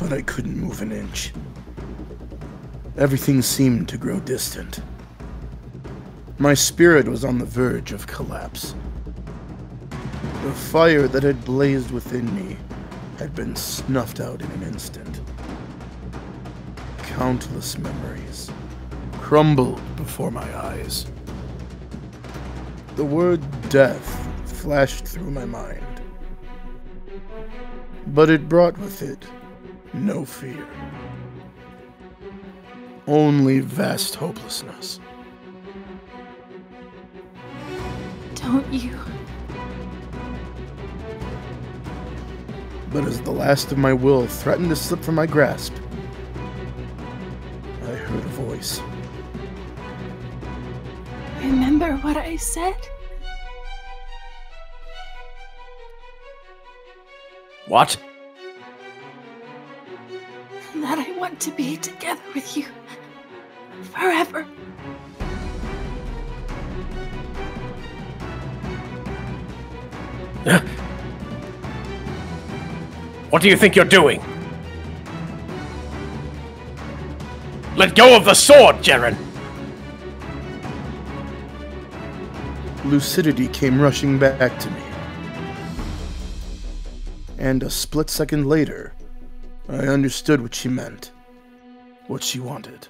but I couldn't move an inch. Everything seemed to grow distant. My spirit was on the verge of collapse. The fire that had blazed within me had been snuffed out in an instant. Countless memories crumbled before my eyes. The word death flashed through my mind, but it brought with it no fear, only vast hopelessness. Don't you? But as the last of my will threatened to slip from my grasp, I heard a voice. Remember what I said? What? That I want to be together with you forever. What do you think you're doing? Let go of the sword, Ceren! Lucidity came rushing back to me. And a split second later, I understood what she meant, what she wanted.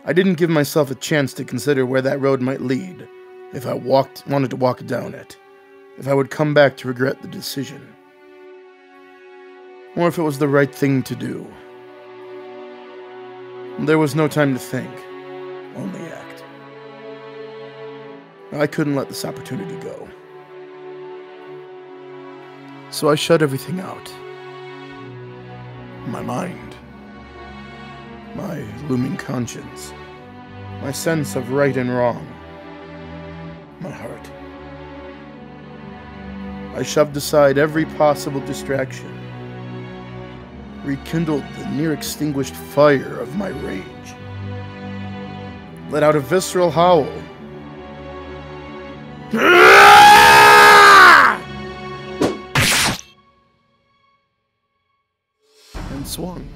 I didn't give myself a chance to consider where that road might lead, if I wanted to walk down it, if I would come back to regret the decision, or if it was the right thing to do. There was no time to think, only act. I couldn't let this opportunity go. So I shut everything out. My mind, my looming conscience, my sense of right and wrong, my heart. I shoved aside every possible distraction, rekindled the near-extinguished fire of my rage, let out a visceral howl, and swung.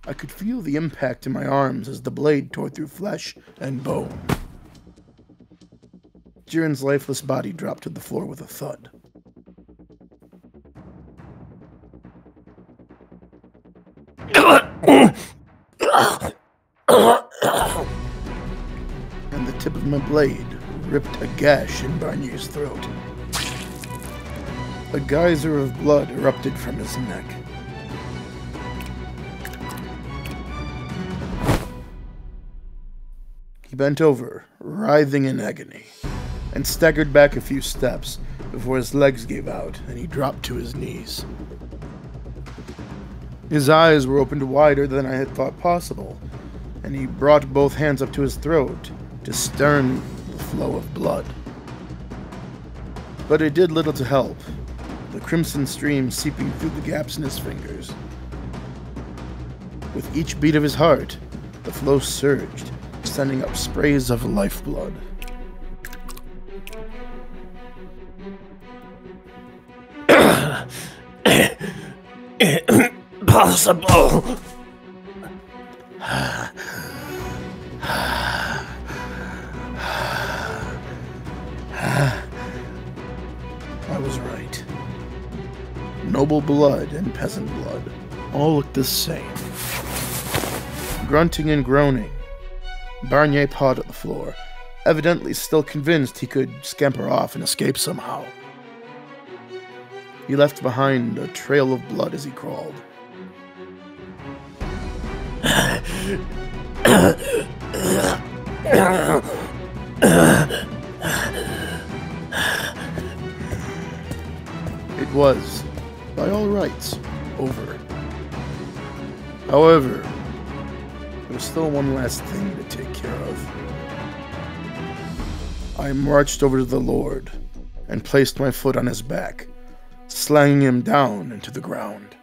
I could feel the impact in my arms as the blade tore through flesh and bone. Ceren's lifeless body dropped to the floor with a thud. And the tip of my blade ripped a gash in Barnier's throat. A geyser of blood erupted from his neck. He bent over, writhing in agony, and staggered back a few steps before his legs gave out and he dropped to his knees. His eyes were opened wider than I had thought possible, and he brought both hands up to his throat to stem the flow of blood. But it did little to help, the crimson stream seeping through the gaps in his fingers. With each beat of his heart, the flow surged, sending up sprays of lifeblood. Impossible! I was right. Noble blood and peasant blood all looked the same. Grunting and groaning, Barnier pawed at the floor, evidently still convinced he could scamper off and escape somehow. He left behind a trail of blood as he crawled. It was, by all rights, over. However, there was still one last thing to take care of. I marched over to the Lord and placed my foot on his back, slanging him down into the ground.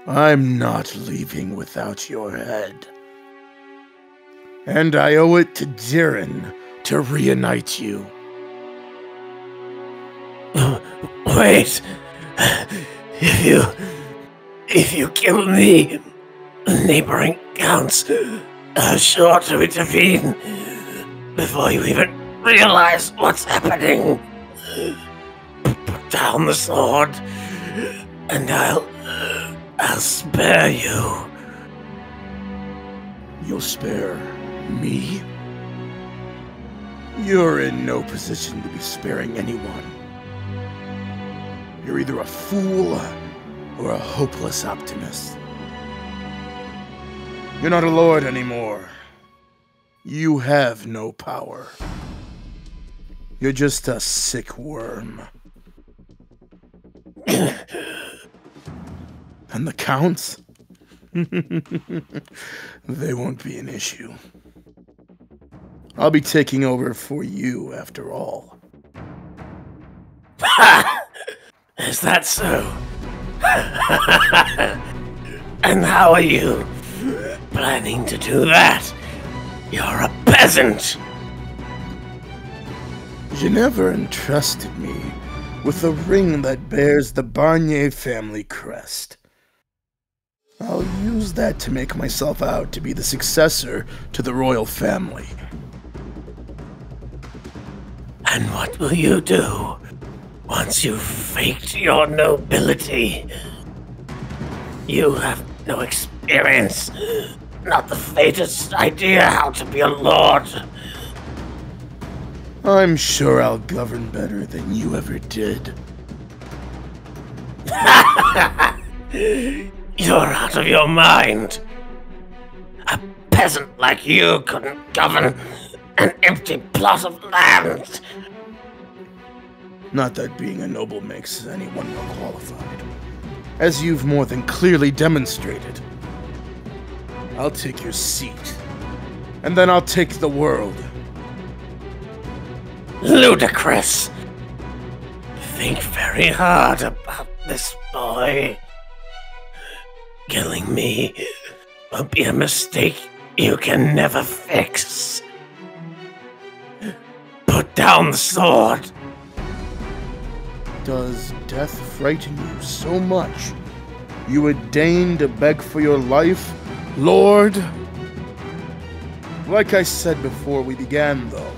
I'm not leaving without your head. And I owe it to Ceren, to reunite you. Wait. If you kill me, neighboring counts are sure to intervene before you even realize what's happening. Put down the sword, and I'll spare you. You'll spare me? You're in no position to be sparing anyone. You're either a fool or a hopeless optimist. You're not a lord anymore. You have no power. You're just a sick worm. And the counts? They won't be an issue. I'll be taking over for you after all. Is that so? And how are you planning to do that? You're a peasant! You never entrusted me with a ring that bears the Barnier family crest. I'll use that to make myself out to be the successor to the royal family. And what will you do once you've faked your nobility? You have no experience, not the faintest idea how to be a lord. I'm sure I'll govern better than you ever did. You're out of your mind. A peasant like you couldn't govern an empty plot of land. Not that being a noble makes anyone more qualified. As you've more than clearly demonstrated. I'll take your seat. And then I'll take the world. Ludicrous. Think very hard about this, boy. Killing me will be a mistake you can never fix. Put down the sword. Does death frighten you so much you would deign to beg for your life, Lord? Like I said before we began, though,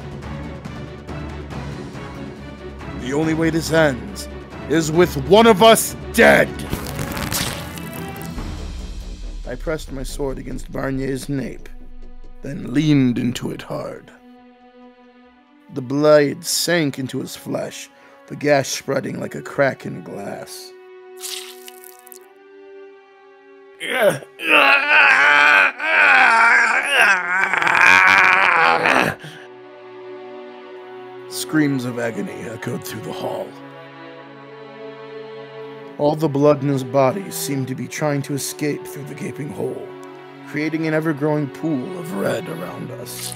the only way this ends is with one of us dead. I pressed my sword against Barnier's nape, then leaned into it hard. The blade sank into his flesh, the gash spreading like a crack in glass. Screams of agony echoed through the hall. All the blood in his body seemed to be trying to escape through the gaping hole, creating an ever-growing pool of red around us.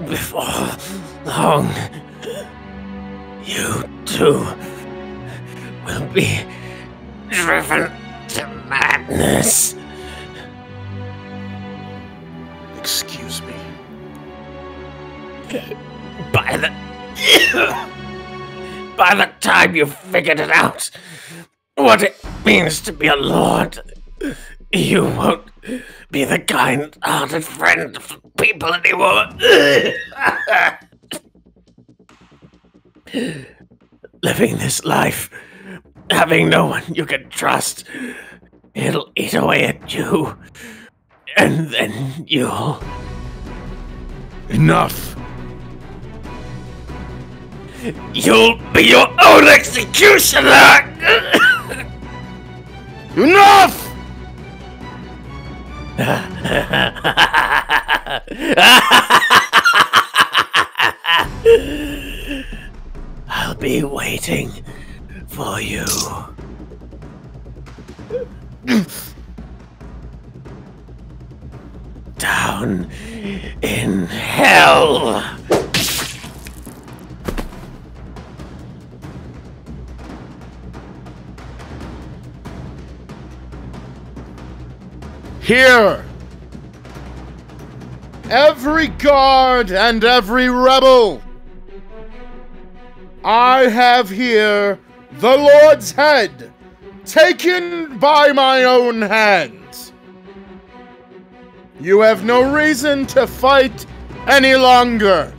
Before long, you too will be driven to madness. Excuse me. By the time you've figured it out, what it means to be a lord, you won't be the kind-hearted friend of people anymore. Living this life, having no one you can trust, it'll eat away at you, and then you'll... Enough! You'll be your own executioner! Enough! I'll be waiting for you. Down in hell. Here! Every guard and every rebel! I have here the Lord's head, taken by my own hands. You have no reason to fight any longer.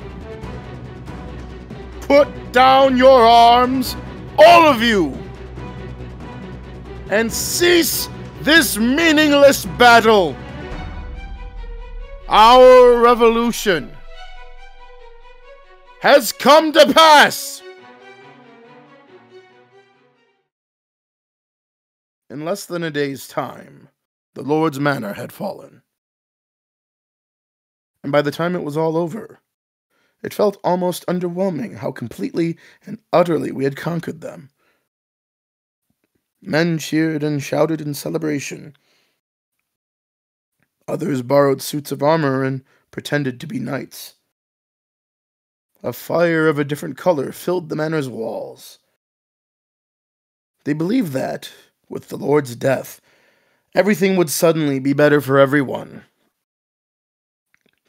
Put down your arms, all of you, and cease this meaningless battle. Our revolution has come to pass. In less than a day's time, the Lord's manor had fallen. And by the time it was all over, it felt almost underwhelming how completely and utterly we had conquered them. Men cheered and shouted in celebration. Others borrowed suits of armor and pretended to be knights. A fire of a different color filled the manor's walls. They believed that, with the Lord's death, everything would suddenly be better for everyone.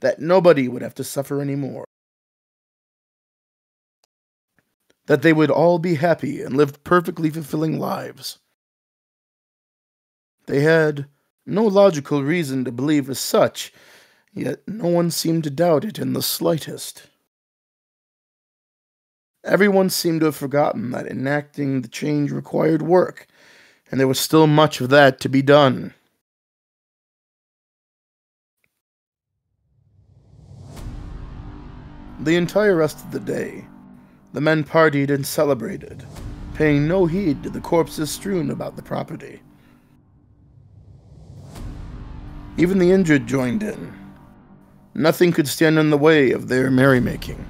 That nobody would have to suffer anymore. That they would all be happy and live perfectly fulfilling lives. They had no logical reason to believe as such, yet no one seemed to doubt it in the slightest. Everyone seemed to have forgotten that enacting the change required work, and there was still much of that to be done. The entire rest of the day, the men partied and celebrated, paying no heed to the corpses strewn about the property. Even the injured joined in. Nothing could stand in the way of their merrymaking.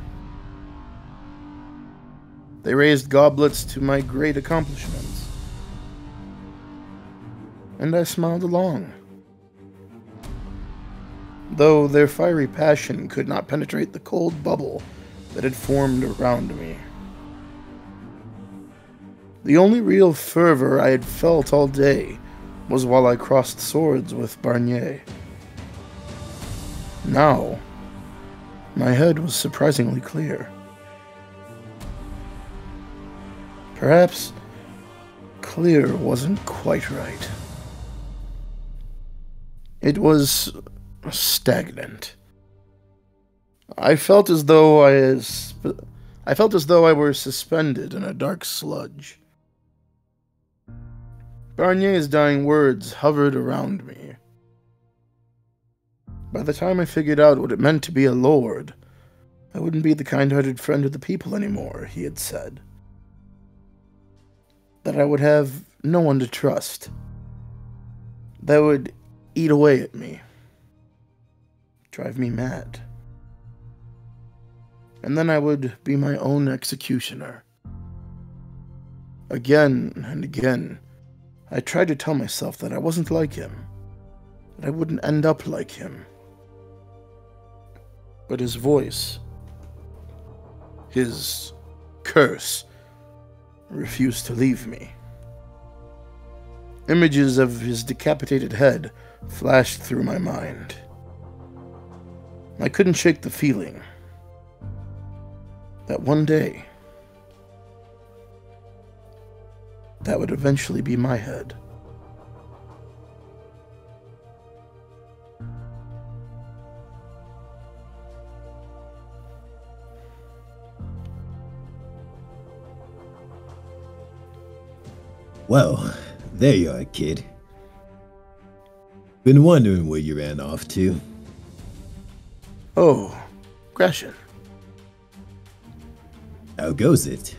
They raised goblets to my great accomplishments, and I smiled along. Though their fiery passion could not penetrate the cold bubble that had formed around me. The only real fervor I had felt all day was while I crossed swords with Barnier. Now, my head was surprisingly clear. Perhaps clear wasn't quite right. It was stagnant. I felt as though I were suspended in a dark sludge. Barnier's dying words hovered around me. By the time I figured out what it meant to be a lord, I wouldn't be the kind-hearted friend of the people anymore, he had said. That I would have no one to trust. That would eat away at me. Drive me mad. And then I would be my own executioner. Again and again, I tried to tell myself that I wasn't like him, that I wouldn't end up like him. But his voice, his curse, refused to leave me. Images of his decapitated head flashed through my mind. I couldn't shake the feeling that one day, that would eventually be my head. Well, there you are, kid. Been wondering where you ran off to. Oh, Gratien. How goes it?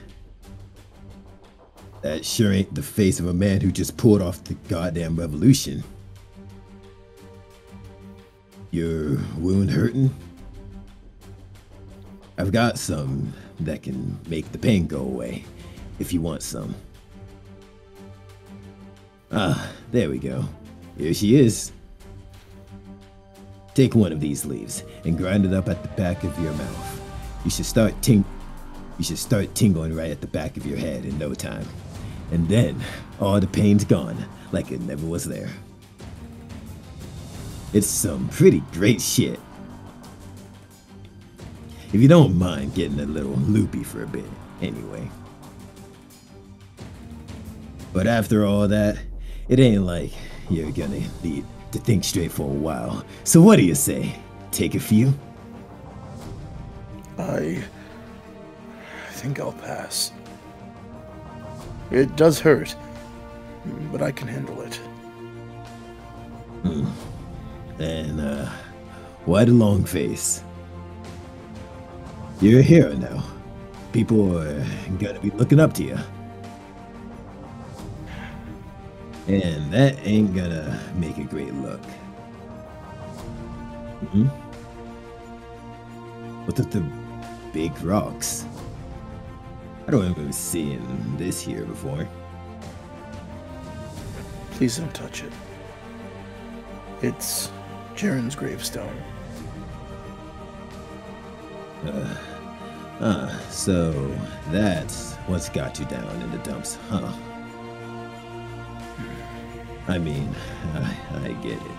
That sure ain't the face of a man who just pulled off the goddamn revolution. Your wound hurting? I've got some that can make the pain go away, if you want some. Ah, there we go. Here she is. Take one of these leaves and grind it up at the back of your mouth. You should start tingling right at the back of your head in no time. And then, all the pain's gone, like it never was there. It's some pretty great shit. If you don't mind getting a little loopy for a bit, anyway. But after all that, it ain't like you're gonna need to think straight for a while. So what do you say? Take a few? I think I'll pass. It does hurt, but I can handle it. And, why the long face? You're a hero now. People are gonna be looking up to you. And that ain't gonna make a great look. What with the big rocks? I don't remember seeing this here before. Please don't touch it. It's Ceren's gravestone. So that's what's got you down in the dumps, huh? I mean, I get it.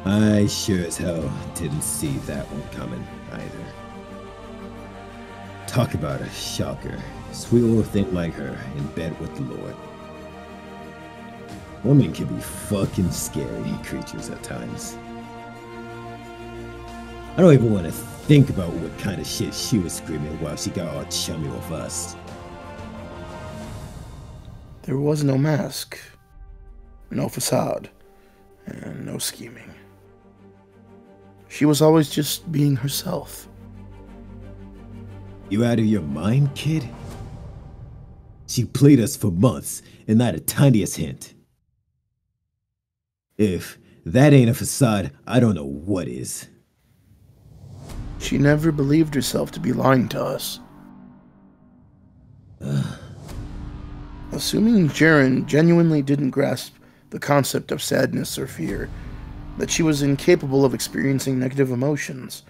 I sure as hell didn't see that one coming either. Talk about a shocker. Sweet little thing like her in bed with the Lord. Women can be fucking scary creatures at times. I don't even want to think about what kind of shit she was screaming while she got all chummy with us. There was no mask, no facade, and no scheming. She was always just being herself. You out of your mind, kid? She played us for months, and not a tiniest hint. If that ain't a facade, I don't know what is. She never believed herself to be lying to us. Assuming Ceren genuinely didn't grasp the concept of sadness or fear, that she was incapable of experiencing negative emotions,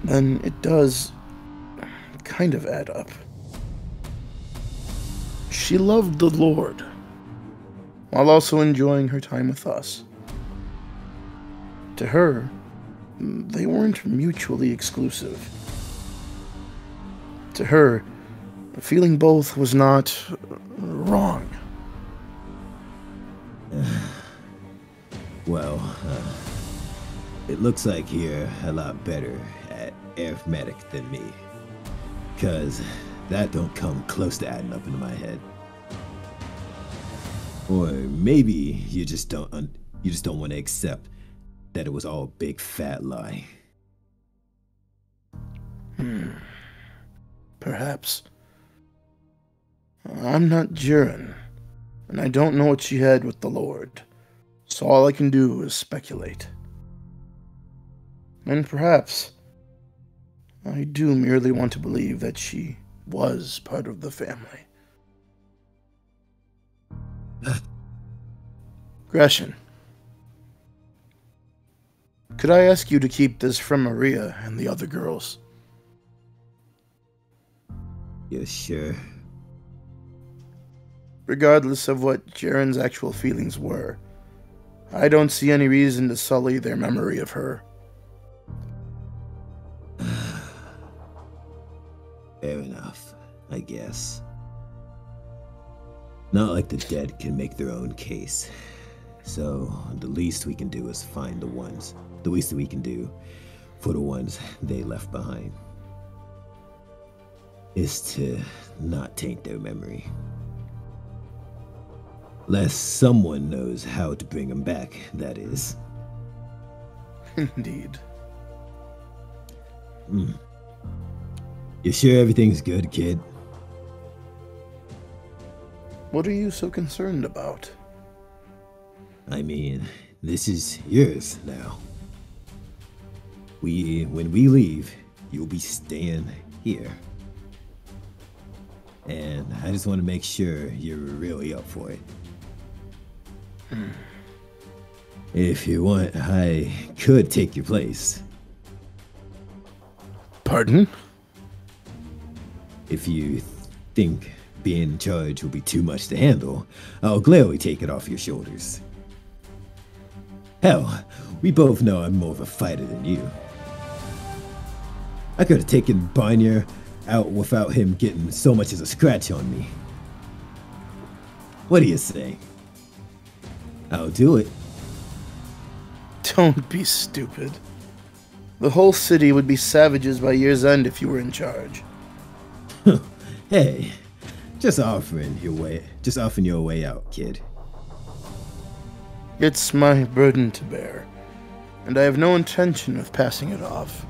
then it does kind of add up. She loved the Lord, while also enjoying her time with us. To her, they weren't mutually exclusive. To her, feeling both was not wrong. Well, it looks like you're a lot better at arithmetic than me. 'Cause that don't come close to adding up into my head. Or maybe you just don't want to accept that it was all a big fat lie. Perhaps. I'm not Ceren, and I don't know what she had with the Lord, so all I can do is speculate. And perhaps I do merely want to believe that she was part of the family. Gratien, could I ask you to keep this from Maria and the other girls? Yeah, sure. Regardless of what Ceren's actual feelings were, I don't see any reason to sully their memory of her. Fair enough, I guess. Not like the dead can make their own case. So, the least we can do is find the least that we can do for the ones they left behind is to not taint their memory. Lest someone knows how to bring them back, that is. Indeed. You sure everything's good, kid? What are you so concerned about? I mean, this is yours now. When we leave, you'll be staying here. And I just want to make sure you're really up for it. If you want, I could take your place. Pardon? If you think being in charge will be too much to handle, I'll gladly take it off your shoulders. Hell, we both know I'm more of a fighter than you. I could have taken Barnier out without him getting so much as a scratch on me. What do you say? I'll do it. Don't be stupid. The whole city would be savages by year's end if you were in charge. Hey, just offering your way out, kid. It's my burden to bear, and I have no intention of passing it off.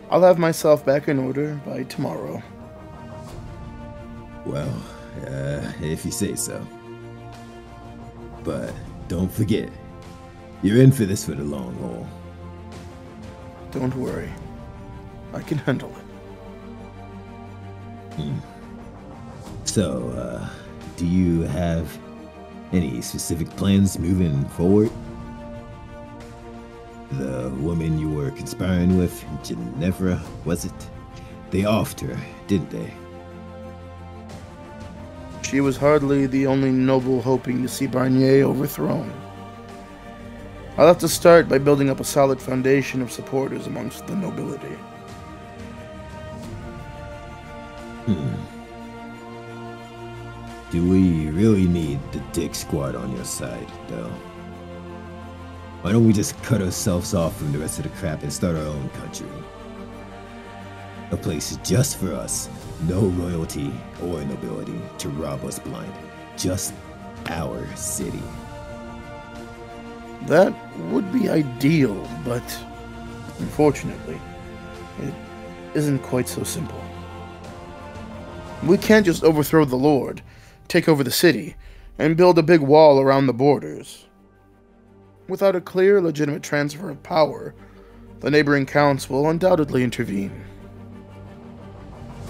I'll have myself back in order by tomorrow. Well, if you say so. But don't forget, you're in for this for the long haul. Don't worry. I can handle it. So, do you have any specific plans moving forward? The woman you were conspiring with, Ginevra, was it? They offed her, didn't they? She was hardly the only noble hoping to see Barnier overthrown. I'll have to start by building up a solid foundation of supporters amongst the nobility. Do we really need the Dick Squad on your side, though? Why don't we just cut ourselves off from the rest of the crap and start our own country? A place just for us, no royalty or nobility to rob us blind. Just our city. That would be ideal, but unfortunately, it isn't quite so simple. We can't just overthrow the Lord, take over the city, and build a big wall around the borders. Without a clear, legitimate transfer of power, the neighboring counts will undoubtedly intervene.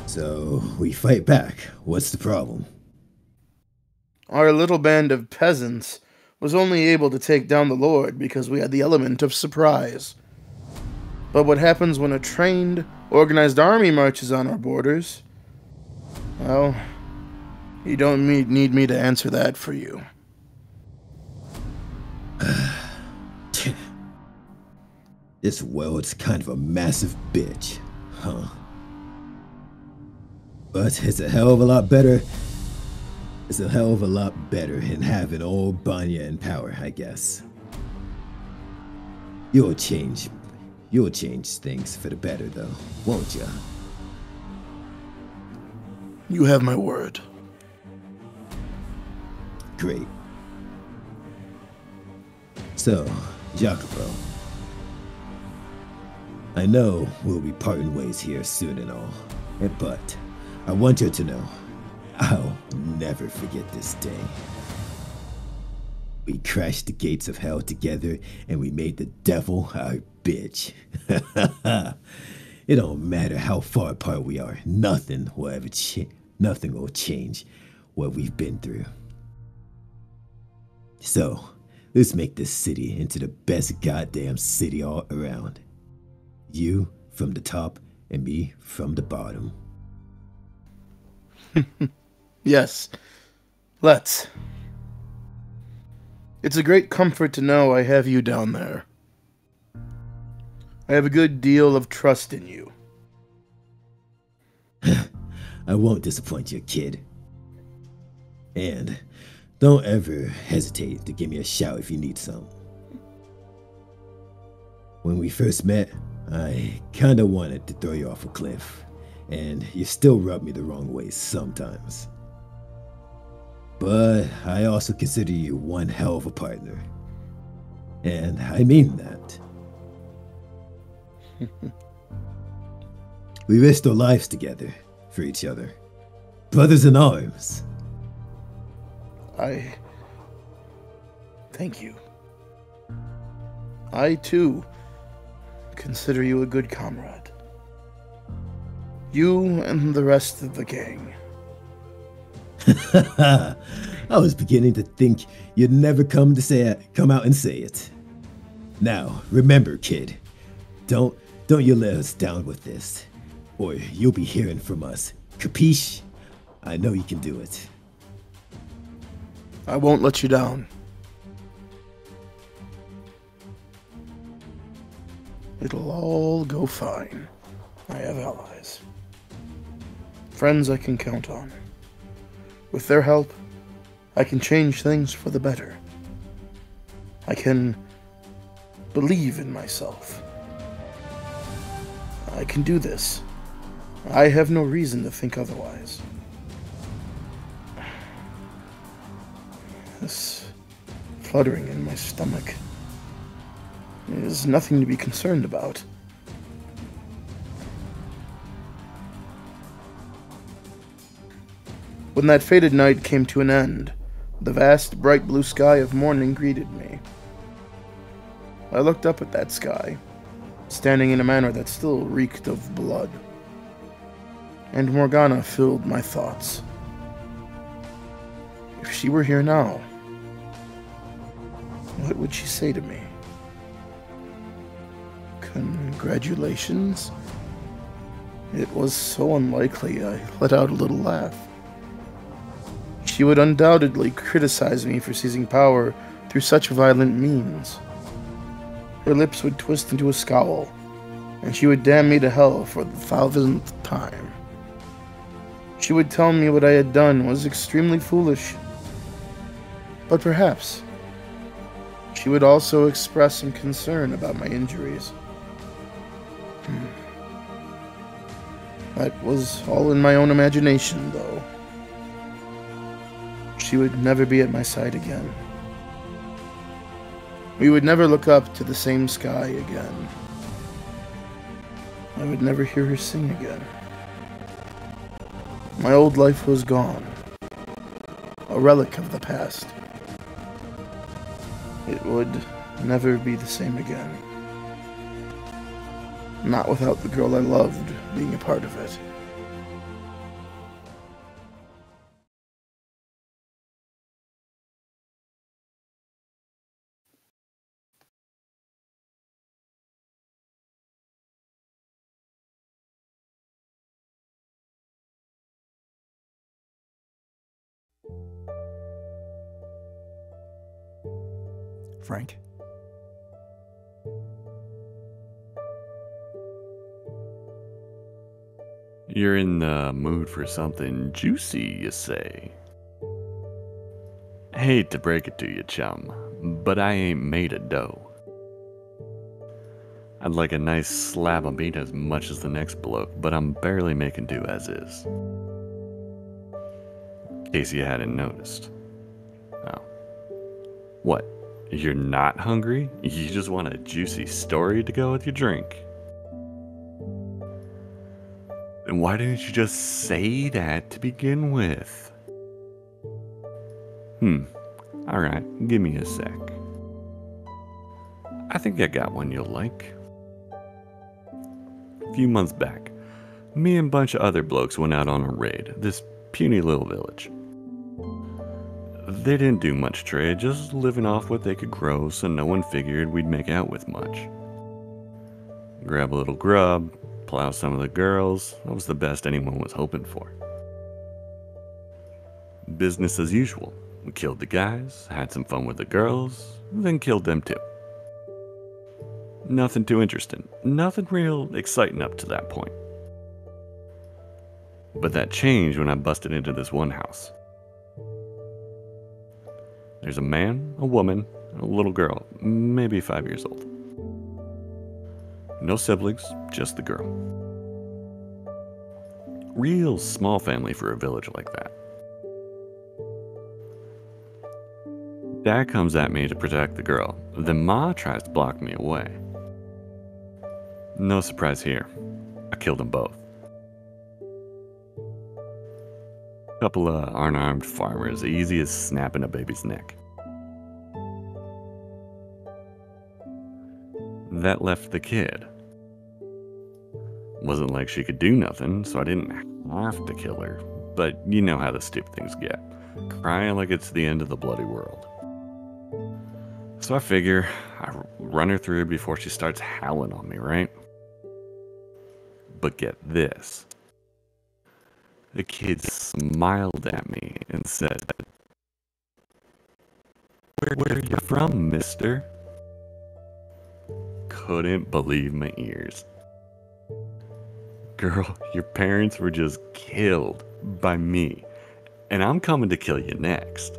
So, we fight back. What's the problem? Our little band of peasants was only able to take down the Lord because we had the element of surprise. But what happens when a trained, organized army marches on our borders? Well, you don't need me to answer that for you. This world's kind of a massive bitch, huh? But it's a hell of a lot better. It's a hell of a lot better than having old Barnier in power, I guess. You'll change things for the better, though, won't ya? You have my word. Great. So, Jacopo, I know we'll be parting ways here soon and all, but I want you to know, I'll never forget this day. We crashed the gates of hell together, and we made the devil our bitch. It don't matter how far apart we are, nothing will change what we've been through. So, let's make this city into the best goddamn city all around. You from the top, and me from the bottom. Yes, let's. It's a great comfort to know I have you down there. I have a good deal of trust in you. I won't disappoint you, kid. And don't ever hesitate to give me a shout if you need some. When we first met, I kinda wanted to throw you off a cliff, and you still rub me the wrong way sometimes. But I also consider you one hell of a partner. And I mean that. We risked our lives together for each other. Brothers in arms. Thank you. I, too, consider you a good comrade. You and the rest of the gang. I was beginning to think you'd never come out and say it. Now, remember, kid, don't you let us down with this, or you'll be hearing from us. Capiche? I know you can do it. I won't let you down. It'll all go fine. I have allies. Friends I can count on. With their help, I can change things for the better. I can believe in myself. I can do this. I have no reason to think otherwise. This fluttering in my stomach is nothing to be concerned about. When that fated night came to an end, the vast, bright blue sky of morning greeted me. I looked up at that sky, standing in a manner that still reeked of blood. And Morgana filled my thoughts. If she were here now, what would she say to me? Congratulations? It was so unlikely I let out a little laugh. She would undoubtedly criticize me for seizing power through such violent means. Her lips would twist into a scowl, and she would damn me to hell for the 1000th time. She would tell me what I had done was extremely foolish. But perhaps she would also express some concern about my injuries. That was all in my own imagination, though. She would never be at my side again. We would never look up to the same sky again. I would never hear her sing again. My old life was gone, a relic of the past. It would never be the same again. Not without the girl I loved being a part of it. Frank? You're in the mood for something juicy, you say? Hate to break it to you, chum, but I ain't made of dough. I'd like a nice slab of meat as much as the next bloke, but I'm barely making do as is. In case you hadn't noticed. Oh. What? You're not hungry? You just want a juicy story to go with your drink? Then why didn't you just say that to begin with? Alright, give me a sec. I think I got one you'll like. A few months back, me and a bunch of other blokes went out on a raid, this puny little village. They didn't do much trade, just living off what they could grow, so no one figured we'd make out with much. Grab a little grub, plow some of the girls, that was the best anyone was hoping for. Business as usual. We killed the guys, had some fun with the girls, then killed them too. Nothing too interesting, nothing real exciting up to that point. But that changed when I busted into this one house. There's a man, a woman, and a little girl, maybe 5 years old. No siblings, just the girl. Real small family for a village like that. Dad comes at me to protect the girl, then Ma tries to block me away. No surprise here. I killed them both. Couple of unarmed farmers, easy as snapping a baby's neck. That left the kid. Wasn't like she could do nothing, so I didn't have to kill her, but you know how the stupid things get. Crying like it's the end of the bloody world. So I figure I run her through before she starts howling on me, right? But get this. The kid smiled at me and said, "Where are you from, mister?" couldn't believe my ears. Girl, your parents were just killed by me, and I'm coming to kill you next.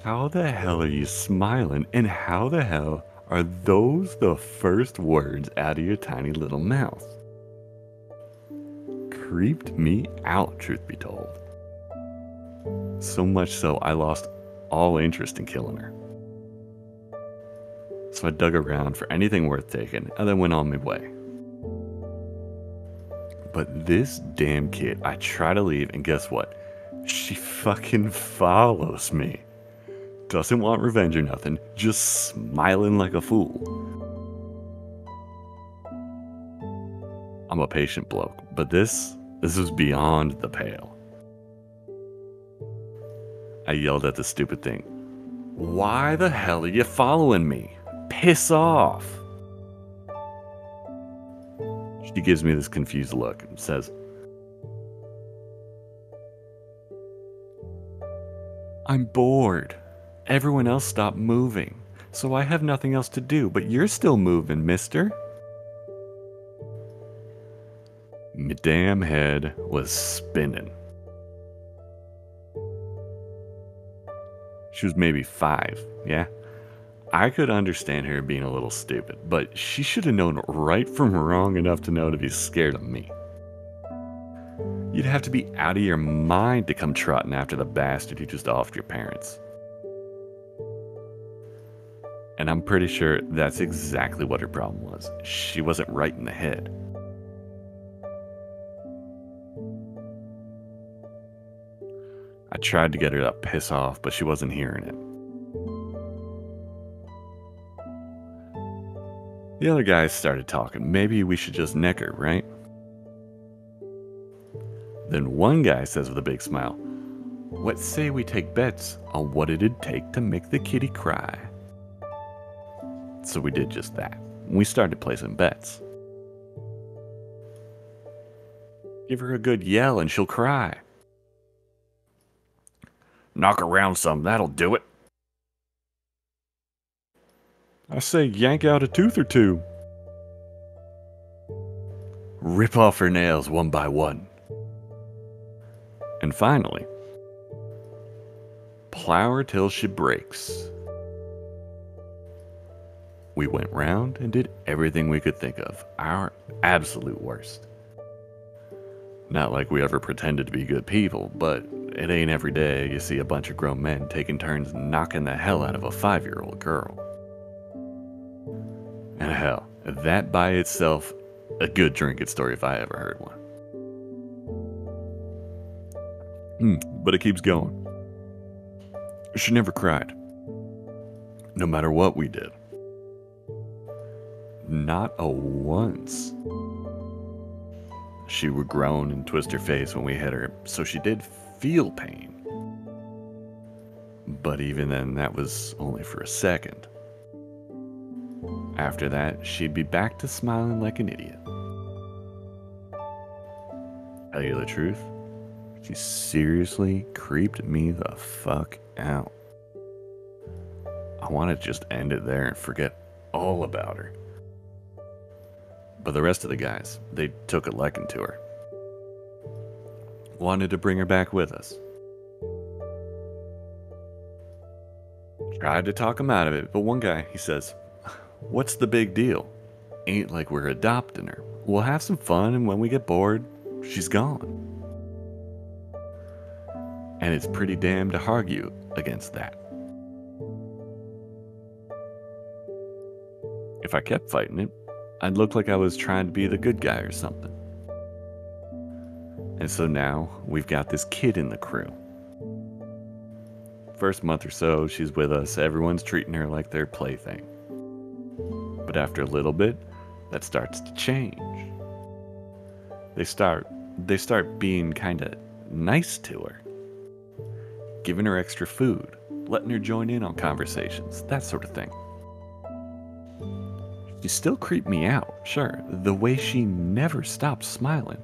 How the hell are you smiling, and how the hell are those the first words out of your tiny little mouth? Creeped me out, truth be told. So much so, I lost all interest in killing her. So I dug around for anything worth taking, and then went on my way. But this damn kid, I try to leave, and guess what? She fucking follows me. Doesn't want revenge or nothing, just smiling like a fool. I'm a patient bloke, but this is beyond the pale. I yelled at the stupid thing. Why the hell are you following me? Piss off! She gives me this confused look and says, I'm bored. Everyone else stopped moving, so I have nothing else to do, but you're still moving, mister. My damn head was spinning. She was maybe 5, yeah? I could understand her being a little stupid, but she should have known right from wrong enough to know to be scared of me. You'd have to be out of your mind to come trotting after the bastard who just offed your parents. And I'm pretty sure that's exactly what her problem was. She wasn't right in the head. I tried to get her to piss off, but she wasn't hearing it. The other guys started talking. Maybe we should just neck her, right? Then one guy says with a big smile, what say we take bets on what it'd take to make the kitty cry? So we did just that. We started placing bets. Give her a good yell and she'll cry. Knock her around some, that'll do it. I say yank out a tooth or two. Rip off her nails one by one. And finally, plow her till she breaks. We went round and did everything we could think of, our absolute worst. Not like we ever pretended to be good people, but it ain't every day you see a bunch of grown men taking turns knocking the hell out of a 5-year-old girl. And hell, that by itself, a good drinking story if I ever heard one. But it keeps going. She never cried. No matter what we did. Not a once. She would groan and twist her face when we hit her, so she did feel pain. But even then, that was only for a second. After that, she'd be back to smiling like an idiot. Tell you the truth, she seriously creeped me the fuck out. I want to just end it there and forget all about her. But the rest of the guys, they took a liking to her. Wanted to bring her back with us. Tried to talk him out of it, but one guy, he says, what's the big deal? Ain't like we're adopting her. We'll have some fun, and when we get bored, she's gone. And it's pretty damn to argue against that. If I kept fighting it, I'd look like I was trying to be the good guy or something. And so now, we've got this kid in the crew. First month or so, she's with us, everyone's treating her like their plaything. But after a little bit, that starts to change. They start being kinda nice to her. Giving her extra food, letting her join in on conversations, that sort of thing. She still creeped me out, sure, the way she never stopped smiling.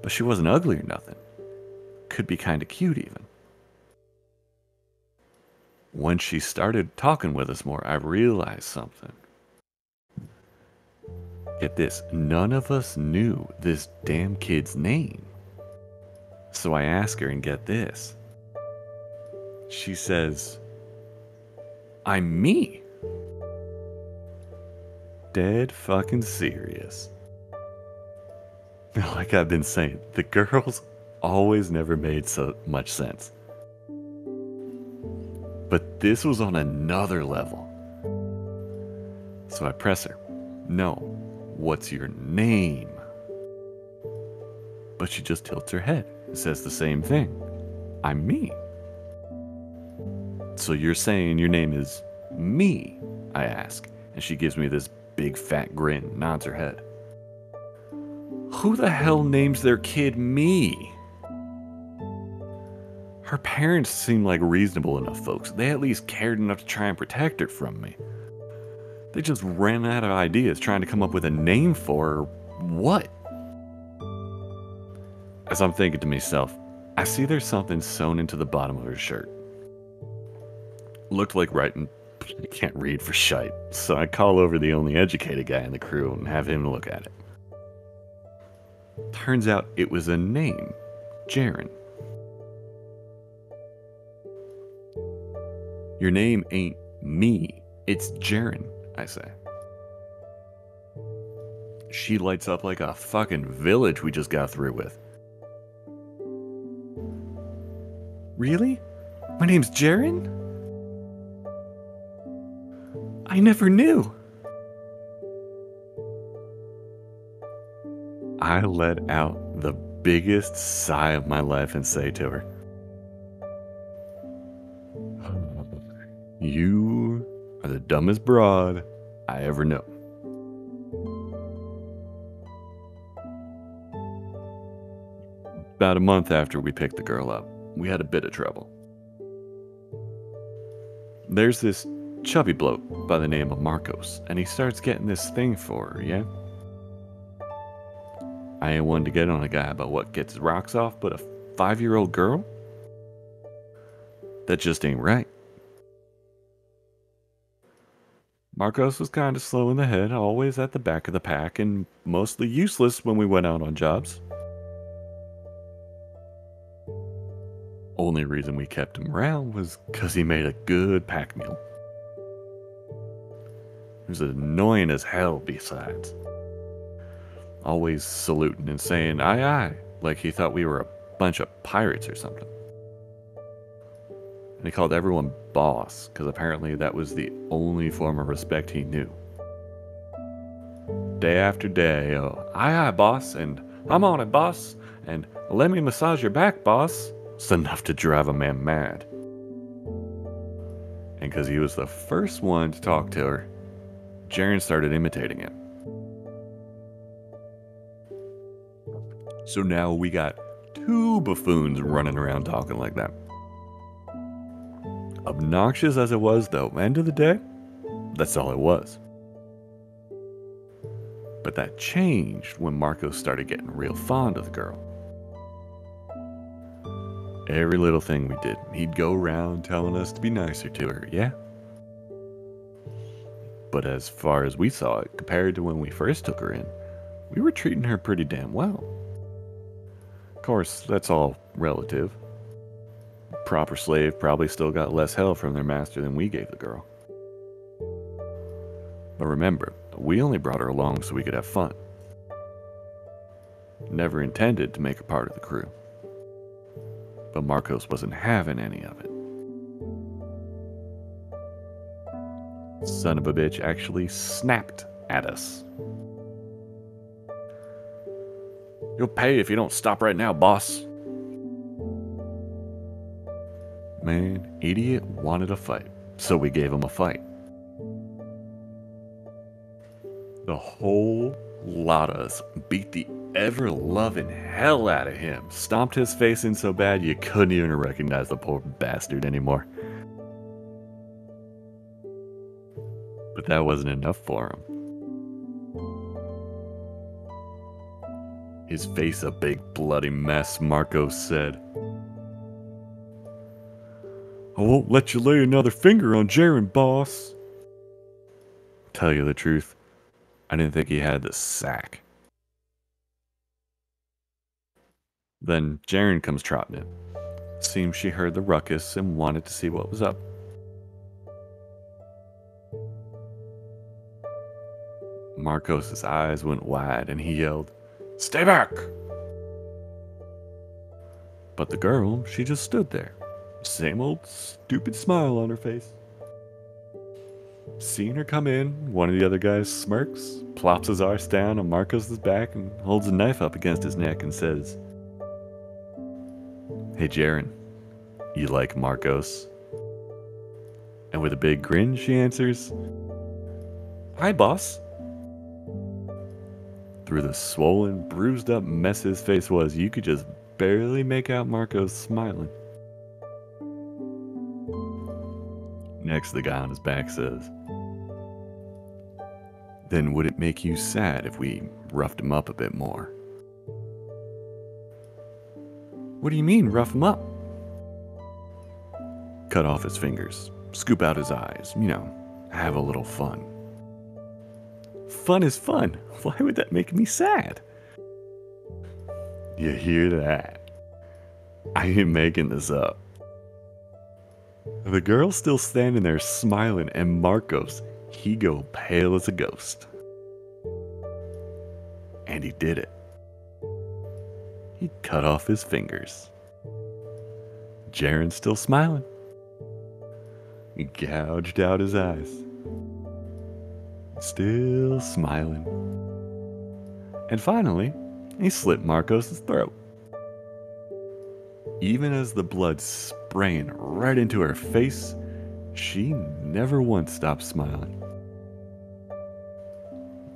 But she wasn't ugly or nothing. Could be kinda cute even. Once she started talking with us more, I realized something. Get this, none of us knew this damn kid's name. So I ask her, and get this. She says, I'm me. Dead fucking serious. Like I've been saying, the girls always never made so much sense. But this was on another level. So I press her. No, what's your name? But she just tilts her head and says the same thing. I'm me. So you're saying your name is me? I ask. And she gives me this big fat grin, nods her head. Who the hell names their kid me? Her parents seemed like reasonable enough folks. They at least cared enough to try and protect her from me. They just ran out of ideas trying to come up with a name for her. What? As I'm thinking to myself, I see there's something sewn into the bottom of her shirt. Looked like writing, I can't read for shite. So I call over the only educated guy in the crew and have him look at it. Turns out it was a name, Ceren. Your name ain't me, it's Ceren, I say. She lights up like a fucking village we just got through with. Really? My name's Ceren? I never knew. I let out the biggest sigh of my life and say to her, you are the dumbest broad I ever know. About a month after we picked the girl up, we had a bit of trouble. There's this chubby bloke by the name of Marcos, and he starts getting this thing for her, yeah? I ain't one to get on a guy about what gets his rocks off, but a 5-year-old girl? That just ain't right. Marcos was kind of slow in the head, always at the back of the pack, and mostly useless when we went out on jobs. Only reason we kept him around was because he made a good pack mule. He was annoying as hell besides. Always saluting and saying aye aye, like he thought we were a bunch of pirates or something. And he called everyone boss, because apparently that was the only form of respect he knew. Day after day, oh, aye aye boss, and I'm on it boss, and let me massage your back boss. It's enough to drive a man mad. And because he was the first one to talk to her, Ceren started imitating him. So now we got 2 buffoons running around talking like that. Obnoxious as it was, though, end of the day, that's all it was. But that changed when Marcos started getting real fond of the girl. Every little thing we did, he'd go around telling us to be nicer to her, yeah? But as far as we saw it, compared to when we first took her in, we were treating her pretty damn well. Of course, that's all relative. Proper slave probably still got less hell from their master than we gave the girl. But remember, we only brought her along so we could have fun. Never intended to make her part of the crew. But Marcos wasn't having any of it. Son of a bitch actually snapped at us. You'll pay if you don't stop right now, boss. Man, idiot wanted a fight, so we gave him a fight. The whole lot of us beat the ever-loving hell out of him, stomped his face in so bad you couldn't even recognize the poor bastard anymore. But that wasn't enough for him. His face a big bloody mess, Marcos said, I won't let you lay another finger on Ceren, boss. Tell you the truth, I didn't think he had the sack. Then Ceren comes trotting in. Seems she heard the ruckus and wanted to see what was up. Marcos' eyes went wide and he yelled, "Stay back!" But the girl, she just stood there. Same old stupid smile on her face. Seeing her come in, one of the other guys smirks, plops his arse down on Marcos' back and holds a knife up against his neck and says, "Hey Ceren, you like Marcos?" And with a big grin, she answers, "Hi, boss." Through the swollen, bruised up mess his face was, you could just barely make out Marcos smiling. Next, the guy on his back says, "Then would it make you sad if we roughed him up a bit more?" "What do you mean, rough him up?" "Cut off his fingers, scoop out his eyes, have a little fun." Fun is fun. Why would that make me sad? You hear that? I ain't making this up. The girl's still standing there smiling, and Marcos, he go pale as a ghost. And he did it. He cut off his fingers. Ceren's still smiling. He gouged out his eyes. Still smiling. And finally, he slit Marcos' throat. Even as the blood spraying right into her face, she never once stopped smiling.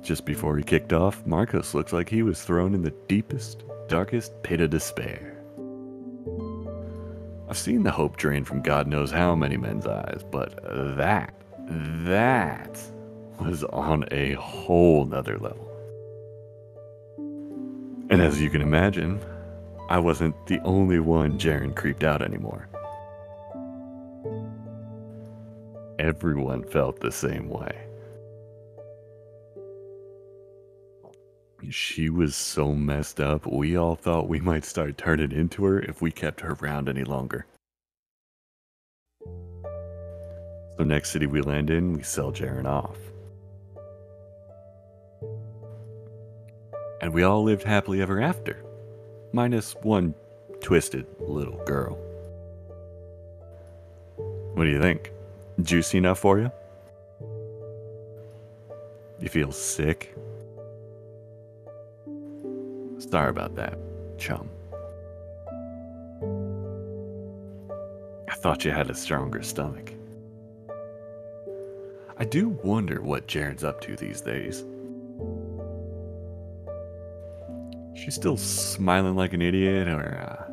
Just before he kicked off, Marcos looked like he was thrown in the deepest, darkest pit of despair. I've seen the hope drain from God knows how many men's eyes, but that was on a whole nother level. And as you can imagine, I wasn't the only one Ceren creeped out anymore. Everyone felt the same way. She was so messed up, we all thought we might start turning into her if we kept her around any longer. So next city we land in, we sell Ceren off. And we all lived happily ever after. Minus one twisted little girl. What do you think? Juicy enough for you? You feel sick? Sorry about that, chum. I thought you had a stronger stomach. I do wonder what Ceren's up to these days. She's still smiling like an idiot, or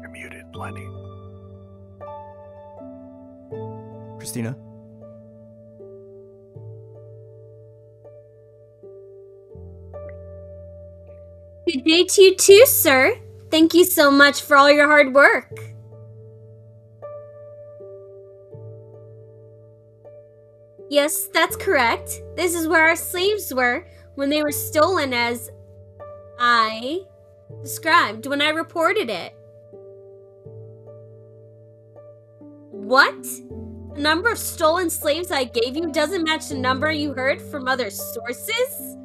You're muted, Lenny. Cristina? Good day to you too, sir. Thank you so much for all your hard work. Yes, that's correct. This is where our slaves were when they were stolen, as I described when I reported it. What? The number of stolen slaves I gave you doesn't match the number you heard from other sources?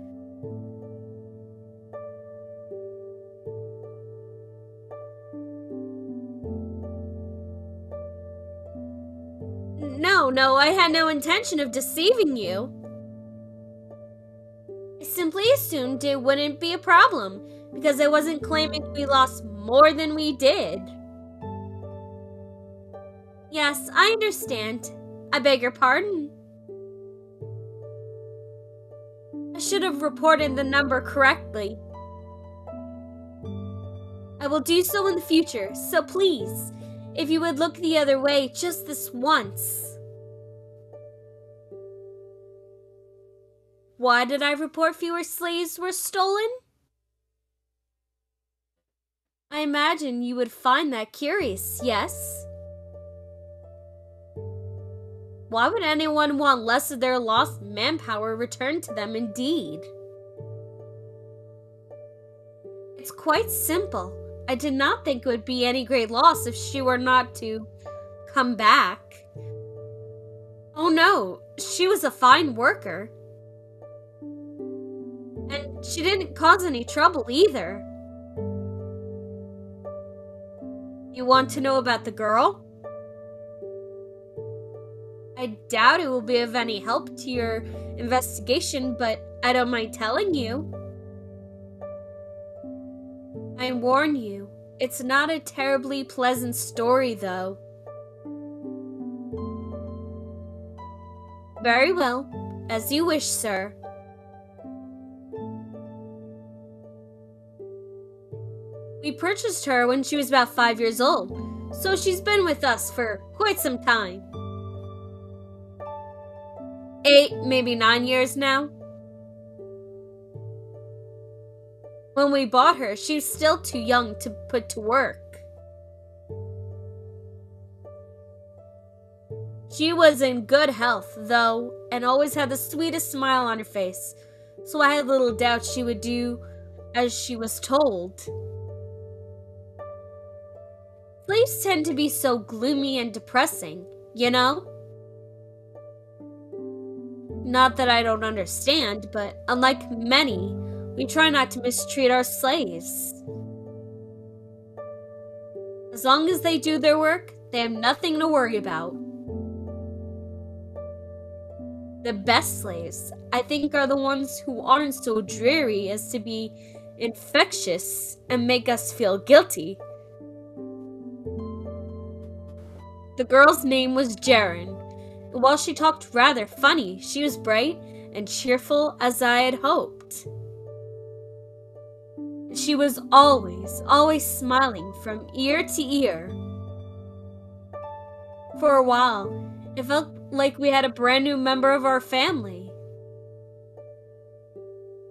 No, I had no intention of deceiving you. I simply assumed it wouldn't be a problem, because I wasn't claiming we lost more than we did. Yes, I understand. I beg your pardon. I should have reported the number correctly. I will do so in the future, so please, if you would look the other way just this once. Why did I report fewer slaves were stolen? I imagine you would find that curious, yes? Why would anyone want less of their lost manpower returned to them indeed? It's quite simple. I did not think it would be any great loss if she were not to come back. Oh no, she was a fine worker. And she didn't cause any trouble either. You want to know about the girl? I doubt it will be of any help to your investigation, but I don't mind telling you. I warn you, it's not a terribly pleasant story, though. Very well, as you wish, sir. We purchased her when she was about 5 years old, so she's been with us for quite some time. 8, maybe 9 years now. When we bought her, she was still too young to put to work. She was in good health, though, and always had the sweetest smile on her face, so I had little doubt she would do as she was told. Slaves tend to be so gloomy and depressing, you know? Not that I don't understand, but unlike many, we try not to mistreat our slaves. As long as they do their work, they have nothing to worry about. The best slaves, I think, are the ones who aren't so dreary as to be infectious and make us feel guilty. The girl's name was Ceren. While she talked rather funny, she was bright and cheerful as I had hoped. She was always smiling from ear to ear. For a while, it felt like we had a brand new member of our family.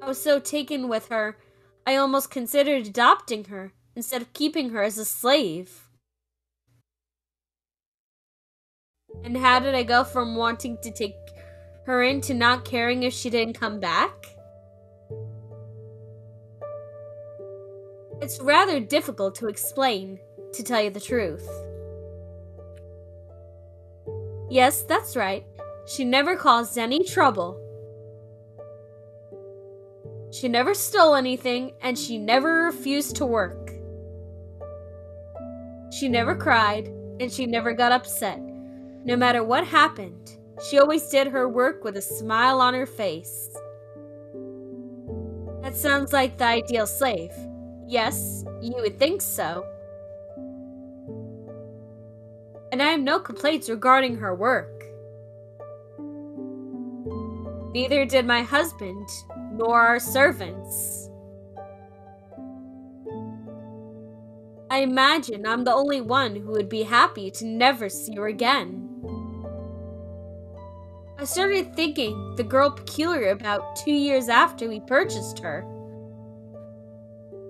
I was so taken with her, I almost considered adopting her instead of keeping her as a slave. And how did I go from wanting to take her in to not caring if she didn't come back? It's rather difficult to explain, to tell you the truth. Yes, that's right. She never caused any trouble. She never stole anything, and she never refused to work. She never cried, and she never got upset. No matter what happened, she always did her work with a smile on her face. That sounds like the ideal slave. Yes, you would think so. And I have no complaints regarding her work. Neither did my husband, nor our servants. I imagine I'm the only one who would be happy to never see her again. I started thinking the girl peculiar about 2 years after we purchased her.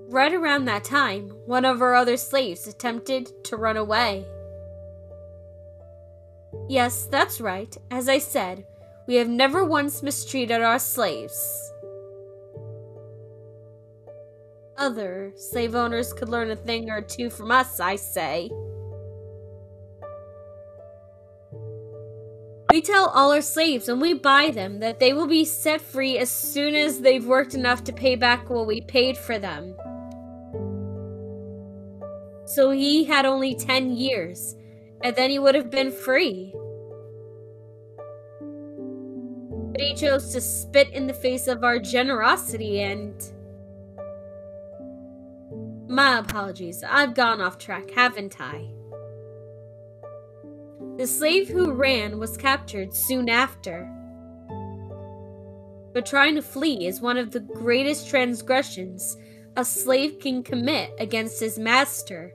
Right around that time, one of our other slaves attempted to run away. Yes, that's right. As I said, we have never once mistreated our slaves. Other slave owners could learn a thing or two from us, I say. We tell all our slaves when we buy them that they will be set free as soon as they've worked enough to pay back what we paid for them. So he had only 10 years, and then he would have been free. But he chose to spit in the face of our generosity and... My apologies, I've gone off track, haven't I? The slave who ran was captured soon after. But trying to flee is one of the greatest transgressions a slave can commit against his master.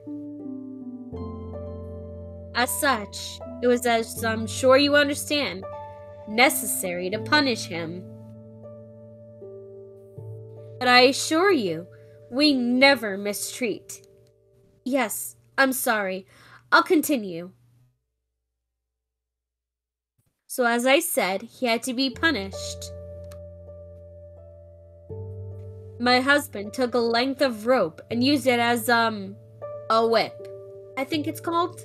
As such, it was, as I'm sure you understand, necessary to punish him. But I assure you, we never mistreat. Yes, I'm sorry. I'll continue. So as I said, he had to be punished. My husband took a length of rope and used it as, a whip, I think it's called.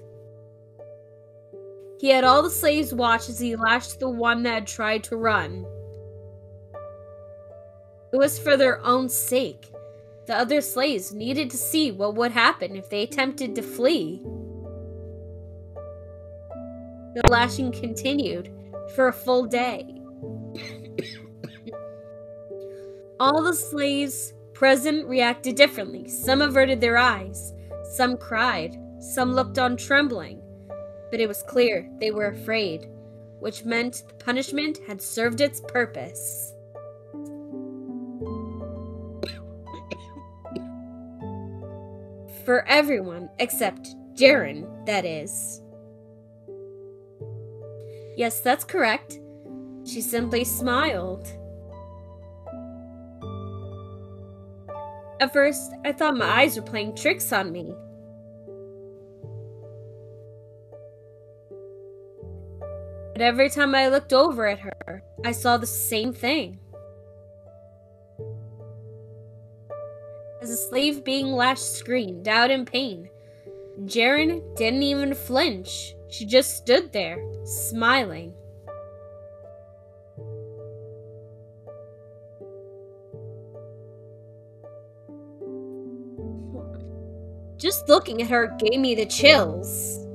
He had all the slaves watch as he lashed the one that had tried to run. It was for their own sake. The other slaves needed to see what would happen if they attempted to flee. The lashing continued for a full day. All the slaves present reacted differently. Some averted their eyes, some cried, some looked on trembling. But it was clear they were afraid, which meant the punishment had served its purpose. For everyone except Ceren, that is. Yes, that's correct. She simply smiled. At first, I thought my eyes were playing tricks on me. But every time I looked over at her, I saw the same thing. As the slave being lashed screamed out in pain, Ceren didn't even flinch. She just stood there, smiling. Just looking at her gave me the chills.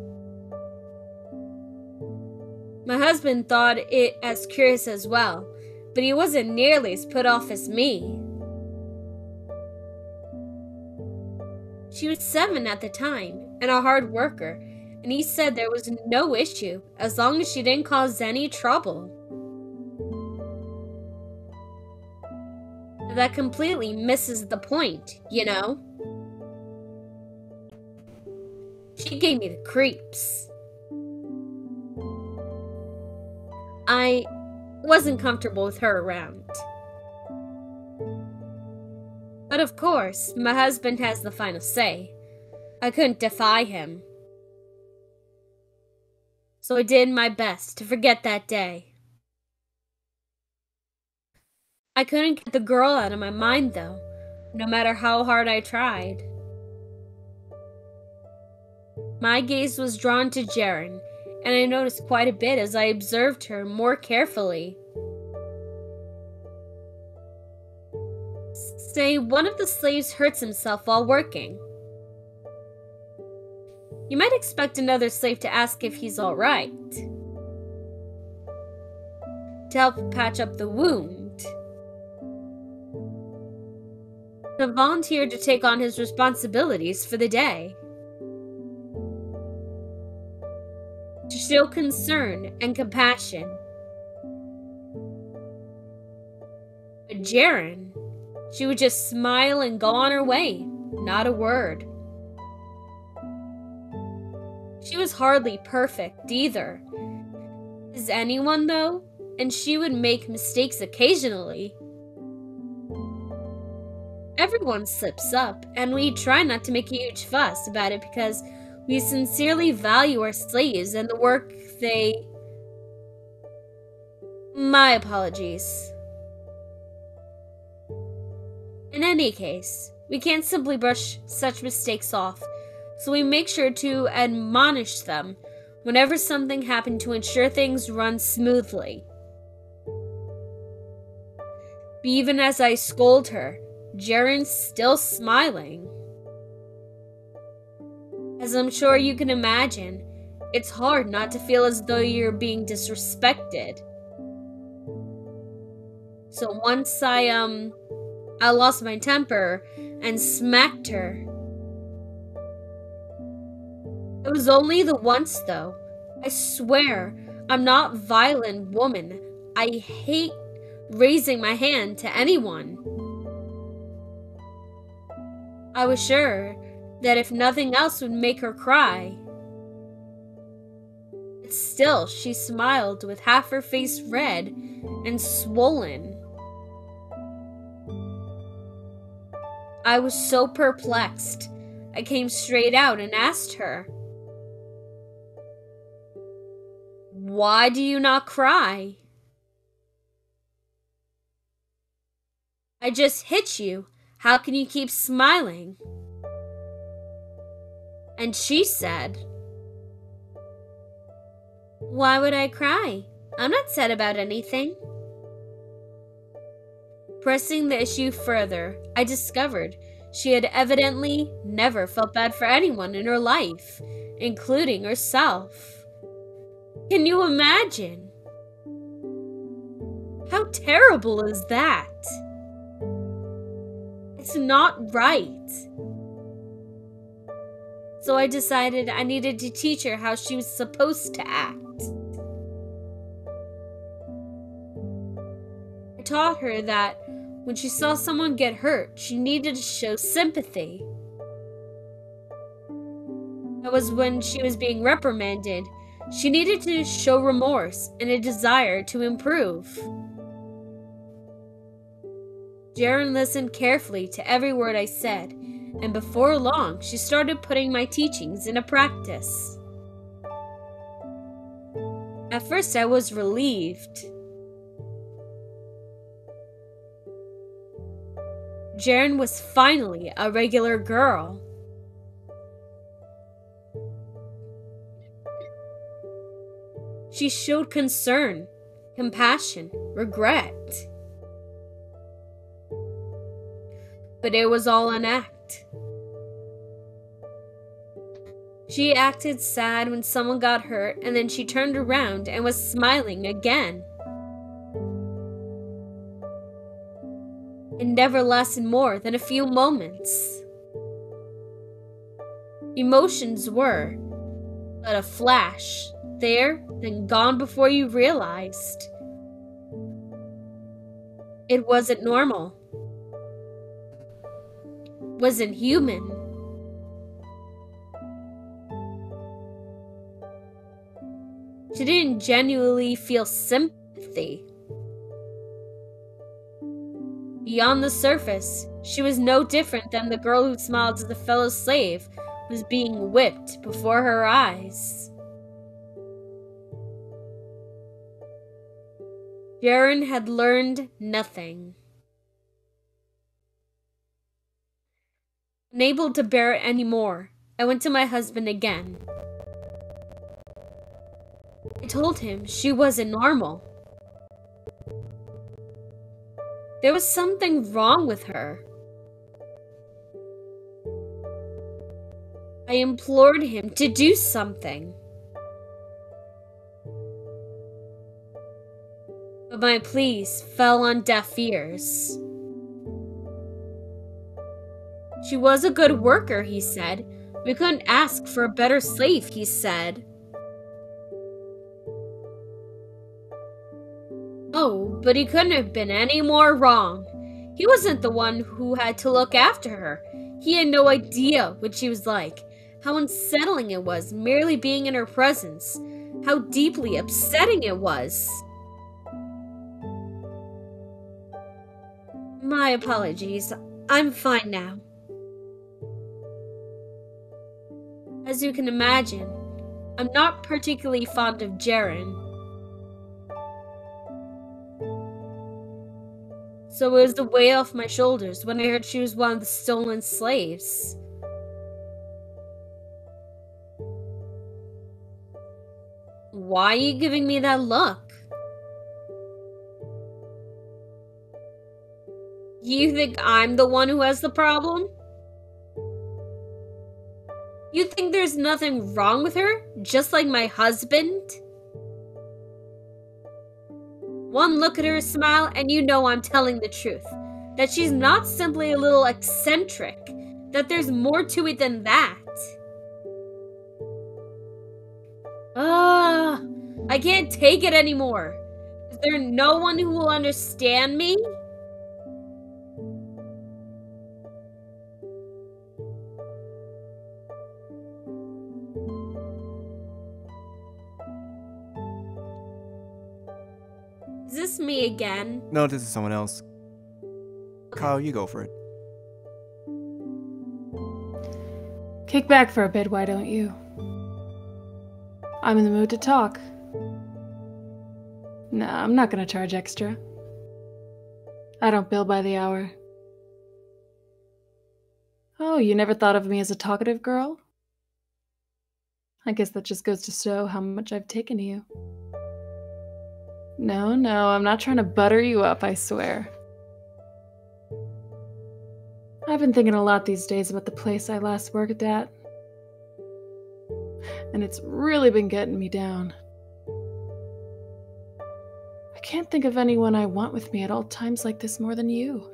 My husband thought it as curious as well, but he wasn't nearly as put off as me. She was 7 at the time, and a hard worker, and he said there was no issue as long as she didn't cause any trouble. That completely misses the point, you know? She gave me the creeps. I wasn't comfortable with her around. But of course, my husband has the final say. I couldn't defy him. So I did my best to forget that day. I couldn't get the girl out of my mind though, no matter how hard I tried. My gaze was drawn to Ceren, and I noticed quite a bit as I observed her more carefully. Say one of the slaves hurts himself while working. You might expect another slave to ask if he's alright, to help patch up the wound, to volunteer to take on his responsibilities for the day, to show concern and compassion. But Ceren, she would just smile and go on her way, not a word. She was hardly perfect either. Is anyone though? And she would make mistakes occasionally. Everyone slips up, and we try not to make a huge fuss about it because we sincerely value our slaves and the work they... My apologies. In any case, we can't simply brush such mistakes off, so we make sure to admonish them whenever something happened to ensure things run smoothly. But even as I scold her, Ceren's still smiling. As I'm sure you can imagine, it's hard not to feel as though you're being disrespected. So once I lost my temper and smacked her. It was only the once though. I swear, I'm not a violent woman. I hate raising my hand to anyone. I was sure that if nothing else would make her cry. But still, she smiled with half her face red and swollen. I was so perplexed, I came straight out and asked her, "Why do you not cry?" "I just hit you. How can you keep smiling?" And she said, "Why would I cry? I'm not sad about anything." Pressing the issue further, I discovered she had evidently never felt bad for anyone in her life, including herself. Can you imagine? How terrible is that? It's not right. So I decided I needed to teach her how she was supposed to act. I taught her that when she saw someone get hurt, she needed to show sympathy. That was when she was being reprimanded. She needed to show remorse and a desire to improve. Ceren listened carefully to every word I said, and before long, she started putting my teachings into practice. At first, I was relieved. Ceren was finally a regular girl. She showed concern, compassion, regret. But it was all an act. She acted sad when someone got hurt, and then she turned around and was smiling again. It never lasted more than a few moments. Emotions were but a flash, there, then gone before you realized. It wasn't normal. Wasn't human. She didn't genuinely feel sympathy. Beyond the surface, she was no different than the girl who smiled as a fellow slave was being whipped before her eyes. Ceren had learned nothing. Unable to bear it anymore, I went to my husband again. I told him she wasn't normal. There was something wrong with her. I implored him to do something. But my pleas fell on deaf ears. She was a good worker, he said. We couldn't ask for a better slave, he said. Oh, but he couldn't have been any more wrong. He wasn't the one who had to look after her. He had no idea what she was like, how unsettling it was merely being in her presence, how deeply upsetting it was. My apologies. I'm fine now. As you can imagine, I'm not particularly fond of Ceren. So it was the weight off my shoulders when I heard she was one of the stolen slaves. Why are you giving me that look? You think I'm the one who has the problem? You think there's nothing wrong with her, just like my husband? One look at her smile and you know I'm telling the truth. That she's not simply a little eccentric. That there's more to it than that. I can't take it anymore. Is there no one who will understand me? this me again? No, this is someone else. Kyle, you go for it. Kick back for a bit, why don't you? I'm in the mood to talk. Nah, I'm not gonna charge extra. I don't bill by the hour. Oh, you never thought of me as a talkative girl? I guess that just goes to show how much I've taken to you. No, I'm not trying to butter you up, I swear. I've been thinking a lot these days about the place I last worked at. And it's really been getting me down. I can't think of anyone I want with me at all times like this more than you.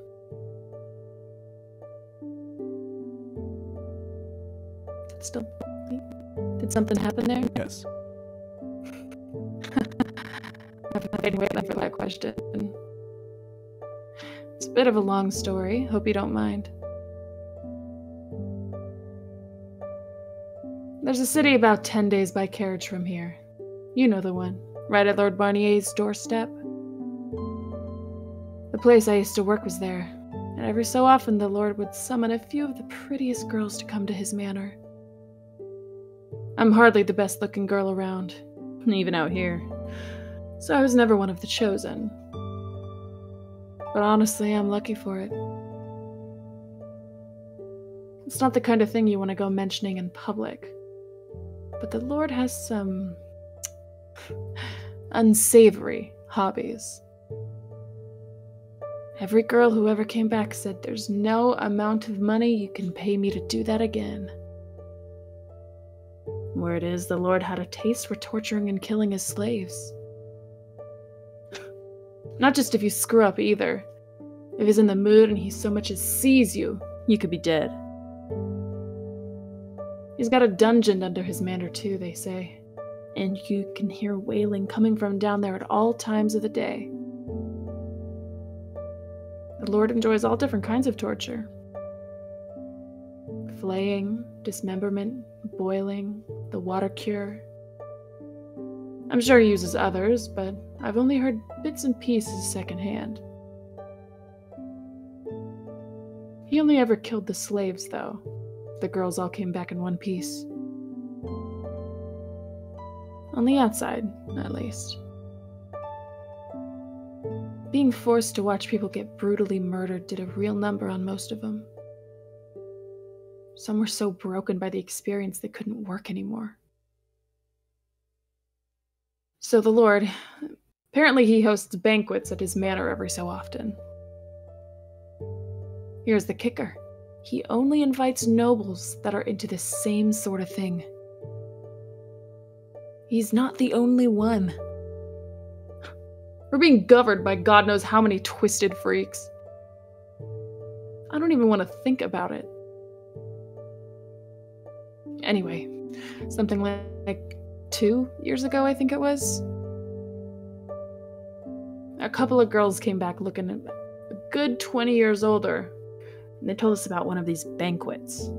Did something happen there? Yes. I've been waiting for that question. It's a bit of a long story. Hope you don't mind. There's a city about 10 days by carriage from here. You know the one, right at Lord Barnier's doorstep. The place I used to work was there, and every so often the Lord would summon a few of the prettiest girls to come to his manor. I'm hardly the best-looking girl around, even out here, so I was never one of the chosen. But honestly, I'm lucky for it. It's not the kind of thing you want to go mentioning in public. But the Lord has some unsavory hobbies. Every girl who ever came back said there's no amount of money you can pay me to do that again. Word is, the Lord had a taste for torturing and killing his slaves. Not just if you screw up either. If he's in the mood and he so much as sees you, you could be dead. He's got a dungeon under his manor too, they say. And you can hear wailing coming from down there at all times of the day. The Lord enjoys all different kinds of torture. Flaying, dismemberment, boiling, the water cure. I'm sure he uses others, but I've only heard bits and pieces secondhand. He only ever killed the slaves, though. The girls all came back in one piece. On the outside, at least. Being forced to watch people get brutally murdered did a real number on most of them. Some were so broken by the experience they couldn't work anymore. So the Lord, apparently he hosts banquets at his manor every so often. Here's the kicker. He only invites nobles that are into the same sort of thing. He's not the only one. We're being governed by God knows how many twisted freaks. I don't even want to think about it. Anyway, something like 2 years ago, I think it was. A couple of girls came back looking a good 20 years older. And they told us about one of these banquets.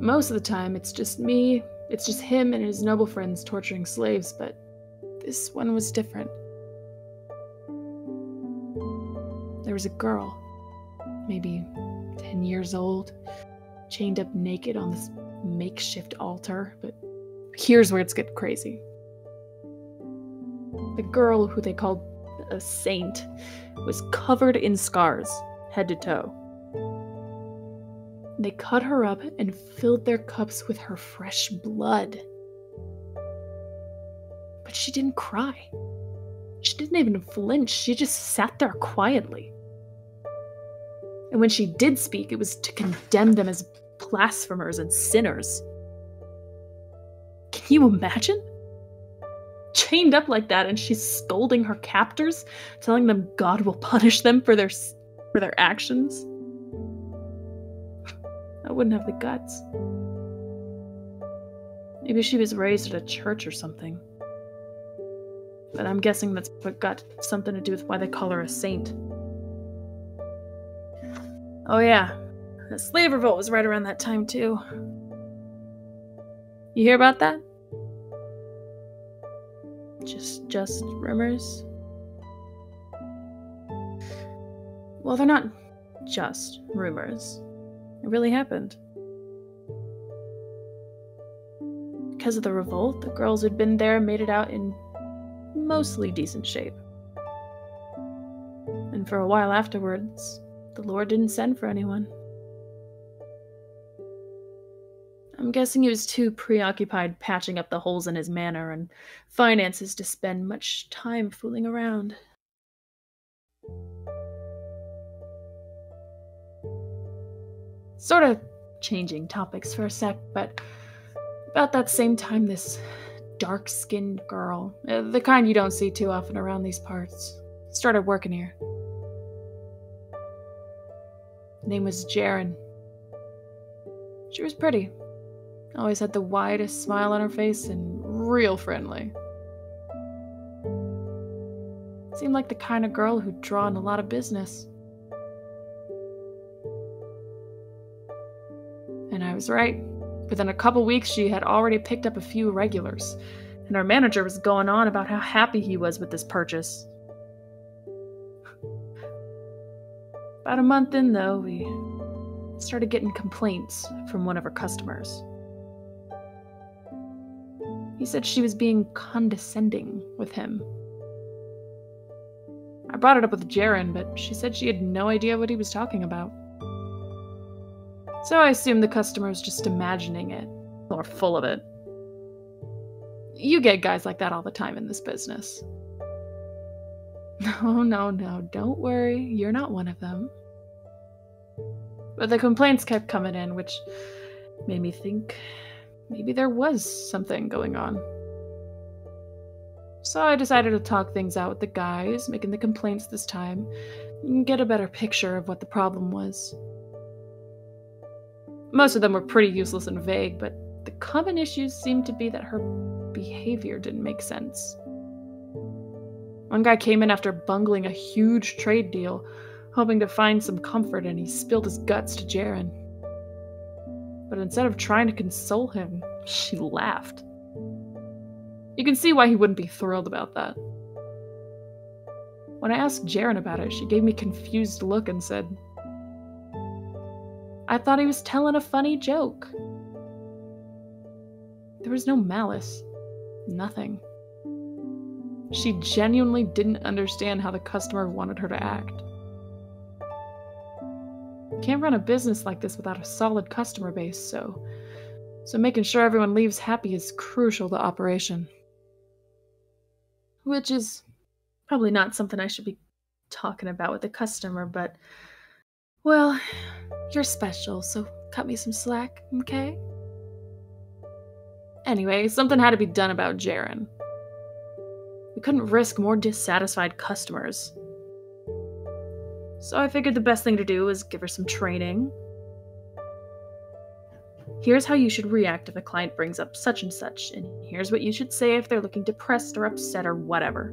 Most of the time, it's just him and his noble friends torturing slaves, but this one was different. There was a girl, maybe 10 years old, chained up naked on this makeshift altar, but here's where it's get crazy. The girl, who they called a saint, was covered in scars, head to toe. They cut her up and filled their cups with her fresh blood. But she didn't cry. She didn't even flinch. She just sat there quietly. And when she did speak, it was to condemn them as blasphemers and sinners. Can you imagine? Chained up like that, and she's scolding her captors, telling them God will punish them for their actions. I wouldn't have the guts. Maybe she was raised at a church or something. But I'm guessing that's what got something to do with why they call her a saint. Oh yeah, the slave revolt was right around that time too. You hear about that? Just rumors? Well, they're not just rumors. It really happened. Because of the revolt, the girls who'd been there made it out in mostly decent shape. And for a while afterwards, the Lord didn't send for anyone. I'm guessing he was too preoccupied patching up the holes in his manor and finances to spend much time fooling around. Sort of changing topics for a sec, but about that same time, this dark-skinned girl, the kind you don't see too often around these parts, started working here. Her name was Ceren. She was pretty. Always had the widest smile on her face and real friendly. Seemed like the kind of girl who'd draw in a lot of business. And I was right. Within a couple weeks, she had already picked up a few regulars, and our manager was going on about how happy he was with this purchase. About a month in, though, we started getting complaints from one of her customers. He said she was being condescending with him. I brought it up with Ceren, but she said she had no idea what he was talking about. So I assumed the customer was just imagining it, or full of it. You get guys like that all the time in this business. No, don't worry, you're not one of them. But the complaints kept coming in, which made me think maybe there was something going on. So I decided to talk things out with the guys making the complaints this time, and get a better picture of what the problem was. Most of them were pretty useless and vague, but the common issues seemed to be that her behavior didn't make sense. One guy came in after bungling a huge trade deal, hoping to find some comfort, and he spilled his guts to Ceren. But instead of trying to console him, she laughed. You can see why he wouldn't be thrilled about that. When I asked Ceren about it, she gave me a confused look and said, "I thought he was telling a funny joke." There was no malice. Nothing. She genuinely didn't understand how the customer wanted her to act. You can't run a business like this without a solid customer base, so making sure everyone leaves happy is crucial to operation. Which is probably not something I should be talking about with the customer, but, well, you're special, so cut me some slack, okay? Anyway, something had to be done about Ceren. We couldn't risk more dissatisfied customers. So I figured the best thing to do was give her some training. Here's how you should react if a client brings up such and such, and here's what you should say if they're looking depressed or upset or whatever.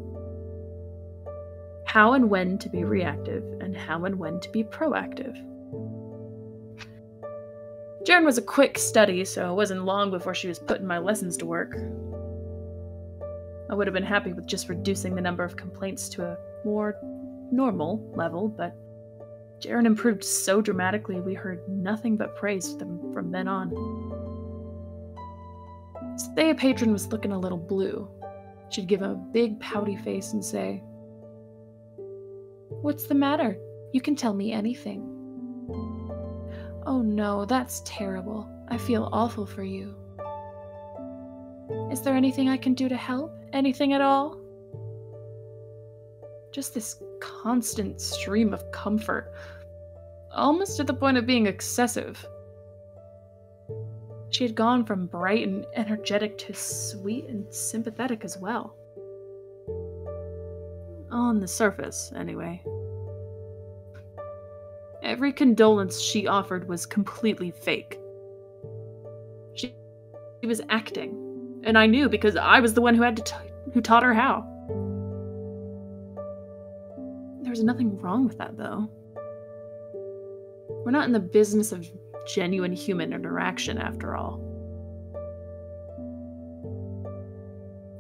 How and when to be reactive, and how and when to be proactive. Ceren was a quick study, so it wasn't long before she was putting my lessons to work. I would have been happy with just reducing the number of complaints to a more normal level, but Ceren improved so dramatically we heard nothing but praise from then on. Say a patron was looking a little blue. She'd give him a big pouty face and say, "What's the matter? You can tell me anything." "Oh no, that's terrible. I feel awful for you." "Is there anything I can do to help? Anything at all?" Just this constant stream of comfort, almost to the point of being excessive. She had gone from bright and energetic to sweet and sympathetic as well. On the surface, anyway. Every condolence she offered was completely fake. She was acting, and I knew because I was the one who taught her how. There was nothing wrong with that, though. We're not in the business of genuine human interaction, after all.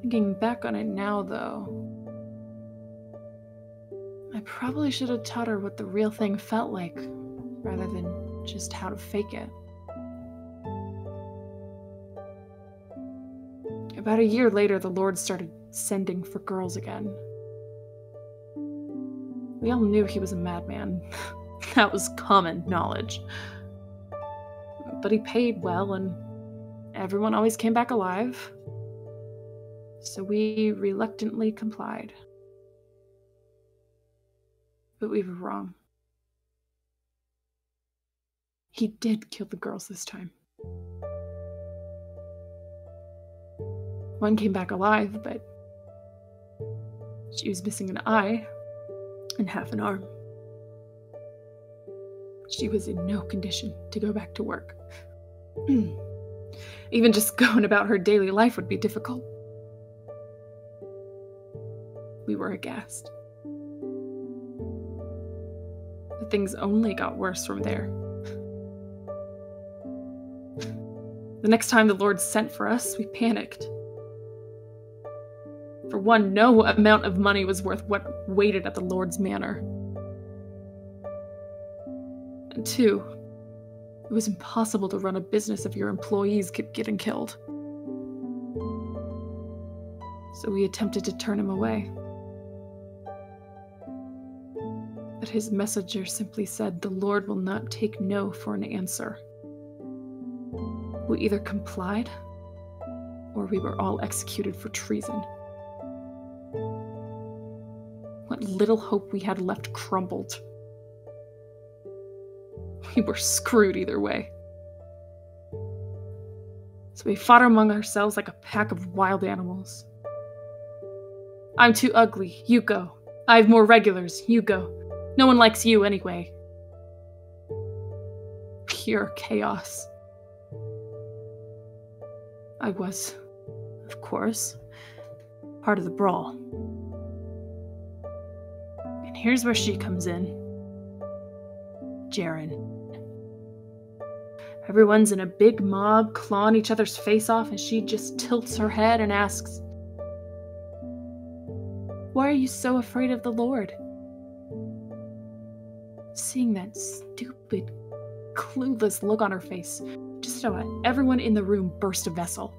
Thinking back on it now, though, I probably should have taught her what the real thing felt like, rather than just how to fake it. About a year later, the Lord started sending for girls again. We all knew he was a madman. That was common knowledge. But he paid well, and everyone always came back alive. So we reluctantly complied. But we were wrong. He did kill the girls this time. One came back alive, but she was missing an eye and half an arm. She was in no condition to go back to work. Even just going about her daily life would be difficult. We were aghast. But things only got worse from there. The next time the Lord sent for us, we panicked. For one, no amount of money was worth what waited at the Lord's manor. And two, it was impossible to run a business if your employees kept getting killed. So we attempted to turn him away. But his messenger simply said, "The Lord will not take no for an answer." We either complied, or we were all executed for treason. What little hope we had left crumbled. We were screwed either way. So we fought among ourselves like a pack of wild animals. "I'm too ugly, you go. I have more regulars, you go. No one likes you anyway." Pure chaos. I was, of course, part of the brawl. And here's where she comes in. Ceren. Everyone's in a big mob, clawing each other's face off, and she just tilts her head and asks, "Why are you so afraid of the Lord?" Seeing that stupid, clueless look on her face, just about everyone in the room burst a Vassal.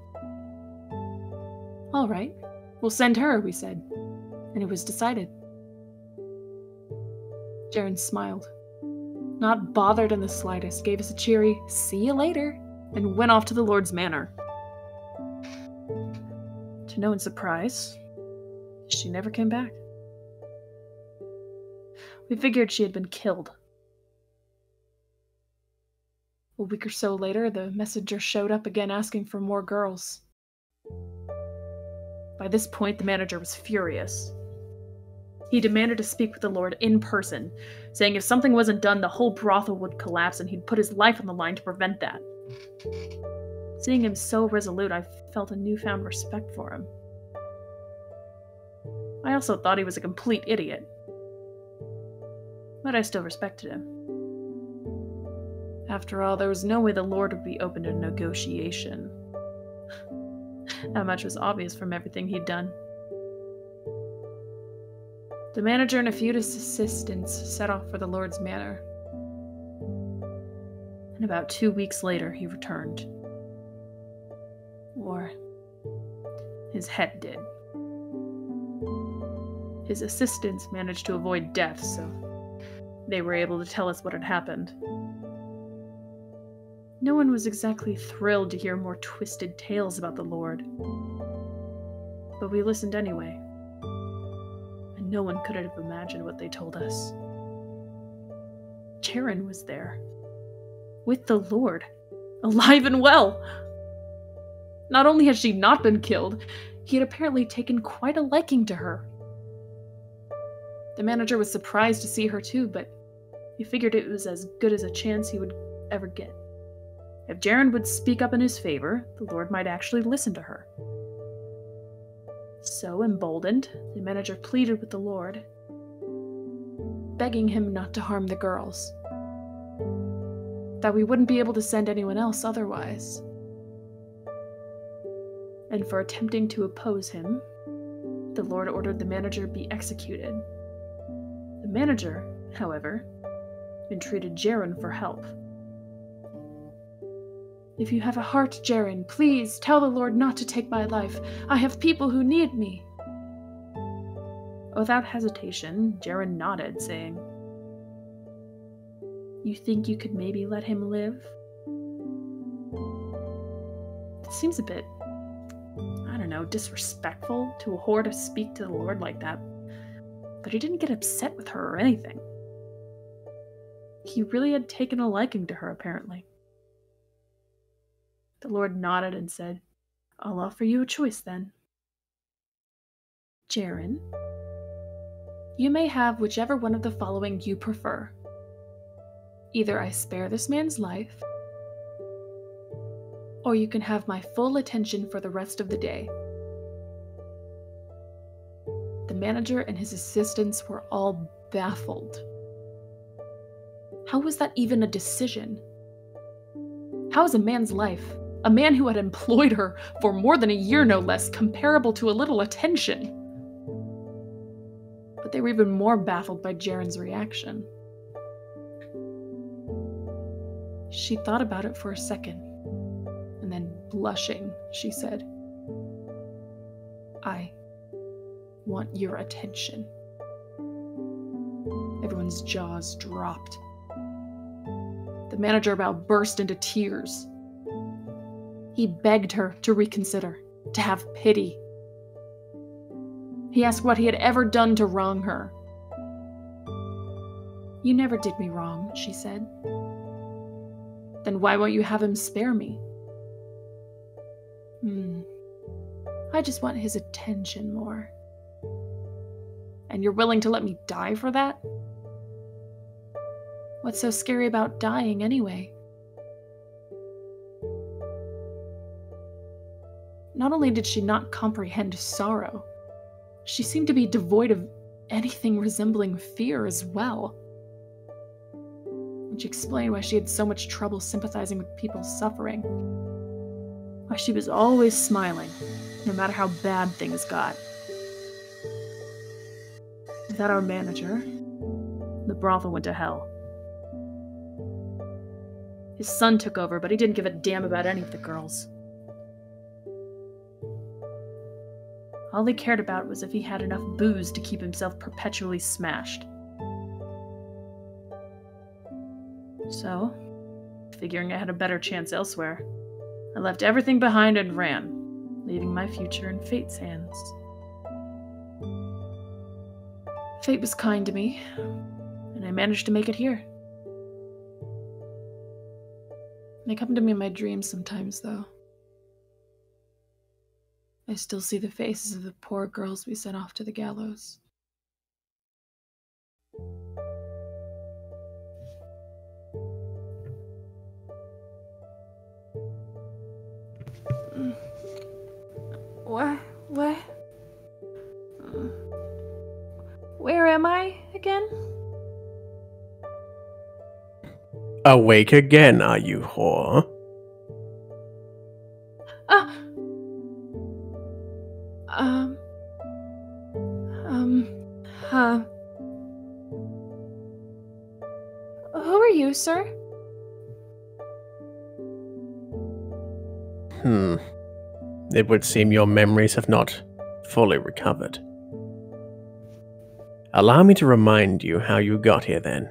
"All right, we'll send her," we said, and it was decided. Ceren smiled, not bothered in the slightest, gave us a cheery "see you later," and went off to the Lord's manor. To no one's surprise, she never came back. We figured she had been killed. A week or so later, the messenger showed up again asking for more girls. By this point, the manager was furious. He demanded to speak with the Lord in person, saying if something wasn't done, the whole brothel would collapse and he'd put his life on the line to prevent that. Seeing him so resolute, I felt a newfound respect for him. I also thought he was a complete idiot, but I still respected him. After all, there was no way the Lord would be open to negotiation. That much was obvious from everything he'd done. The manager and a few assistants set off for the Lord's manor. And about 2 weeks later, he returned. Or his head did. His assistants managed to avoid death, so they were able to tell us what had happened. No one was exactly thrilled to hear more twisted tales about the Lord. But we listened anyway. And no one could have imagined what they told us. Ceren was there. With the Lord. Alive and well! Not only had she not been killed, he had apparently taken quite a liking to her. The manager was surprised to see her too, but he figured it was as good as a chance he would ever get. If Ceren would speak up in his favor, the Lord might actually listen to her. So, emboldened, the manager pleaded with the Lord, begging him not to harm the girls, that we wouldn't be able to send anyone else otherwise. and for attempting to oppose him, the Lord ordered the manager be executed. The manager, however, entreated Ceren for help. "If you have a heart, Ceren, please tell the Lord not to take my life. I have people who need me." Without hesitation, Ceren nodded, saying, "You think you could maybe let him live?" It seems a bit, I don't know, disrespectful to a whore to speak to the Lord like that. But he didn't get upset with her or anything. He really had taken a liking to her, apparently. The Lord nodded and said, "I'll offer you a choice then. Ceren, you may have whichever one of the following you prefer. Either I spare this man's life, or you can have my full attention for the rest of the day." The manager and his assistants were all baffled. How was that even a decision? How is a man's life, a man who had employed her for more than a year no less, comparable to a little attention? But they were even more baffled by Ceren's reaction. She thought about it for a second, and then, blushing, she said, "I want your attention." Everyone's jaws dropped. The manager about burst into tears. He begged her to reconsider, to have pity. He asked what he had ever done to wrong her. "You never did me wrong," she said. "Then why won't you have him spare me?" "I just want his attention more." "And you're willing to let me die for that?" "What's so scary about dying anyway?" Not only did she not comprehend sorrow, she seemed to be devoid of anything resembling fear as well. Which explained why she had so much trouble sympathizing with people's suffering. Why she was always smiling, no matter how bad things got. Without our manager, the brothel went to hell. His son took over, but he didn't give a damn about any of the girls. All he cared about was if he had enough booze to keep himself perpetually smashed. So, figuring I had a better chance elsewhere, I left everything behind and ran, leaving my future in fate's hands. Fate was kind to me, and I managed to make it here. They come to me in my dreams sometimes, though. I still see the faces of the poor girls we sent off to the gallows. What? Where am I again? Awake again, are you, whore? Who are you, sir? It would seem your memories have not fully recovered. Allow me to remind you how you got here, then.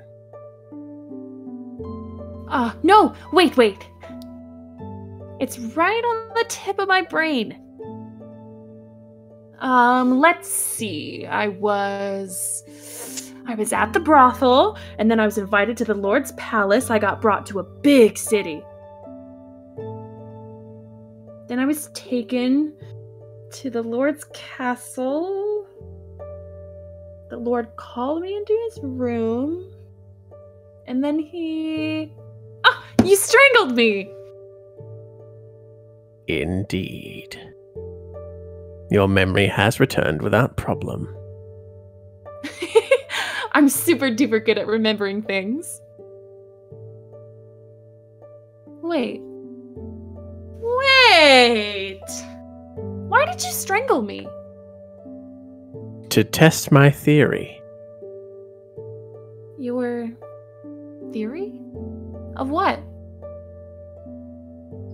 No! Wait! It's right on the tip of my brain. Let's see. I was at the brothel, and then I was invited to the Lord's palace. I got brought to a big city. Then I was taken to the Lord's castle. The Lord called me into his room. And then he... you strangled me! Indeed. Your memory has returned without problem. I'm super duper good at remembering things. Wait. Why did you strangle me? To test my theory. Your theory? Of what?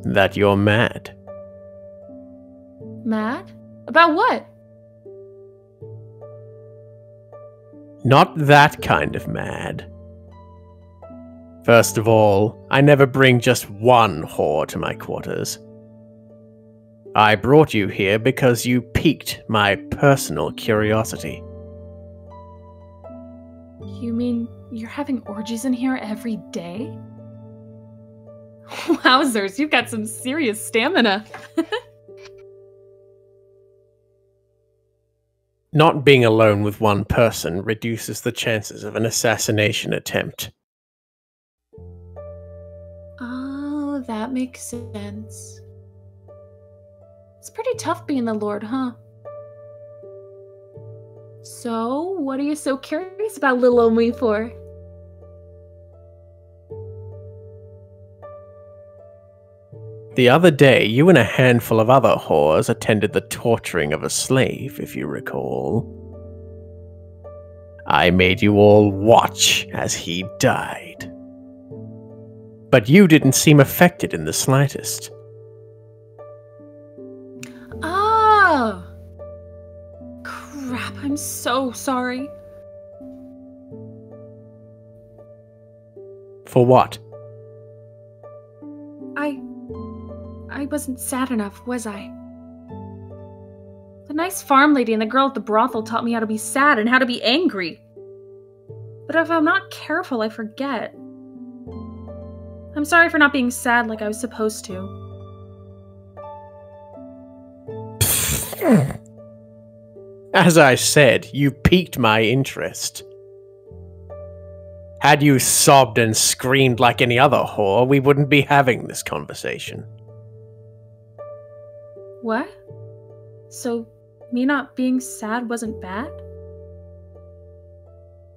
That you're mad. Mad? About what? Not that kind of mad. First of all, I never bring just one whore to my quarters. I brought you here because you piqued my personal curiosity. You mean you're having orgies in here every day? Wowzers, you've got some serious stamina. Not being alone with one person reduces the chances of an assassination attempt. Oh, that makes sense. It's pretty tough being the Lord, huh? So, what are you so curious about little old me for? The other day, you and a handful of other whores attended the torturing of a slave, if you recall. I made you all watch as he died. But you didn't seem affected in the slightest. Oh! Crap, I'm so sorry. For what? I wasn't sad enough, was I? The nice farm lady and the girl at the brothel taught me how to be sad and how to be angry. But if I'm not careful, I forget. I'm sorry for not being sad like I was supposed to. As I said, you piqued my interest. Had you sobbed and screamed like any other whore, we wouldn't be having this conversation. What? So, me not being sad wasn't bad?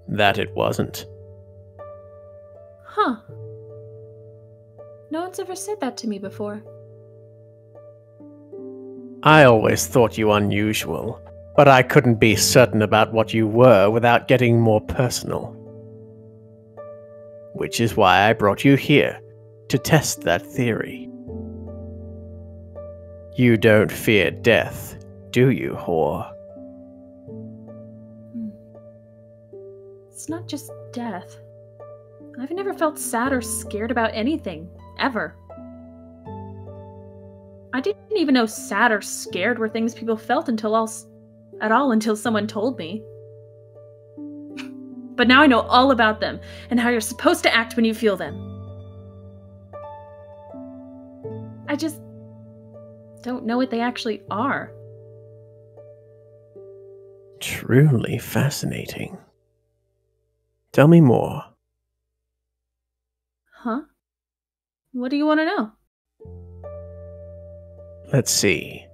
That it wasn't. Huh. No one's ever said that to me before. I always thought you unusual, but I couldn't be certain about what you were without getting more personal. Which is why I brought you here, to test that theory. You don't fear death, do you, whore? It's not just death. I've never felt sad or scared about anything, ever. I didn't even know sad or scared were things people felt until someone told me. But now I know all about them, and how you're supposed to act when you feel them. I just don't know what they actually are. Truly fascinating. Tell me more. Huh? What do you want to know? Let's see.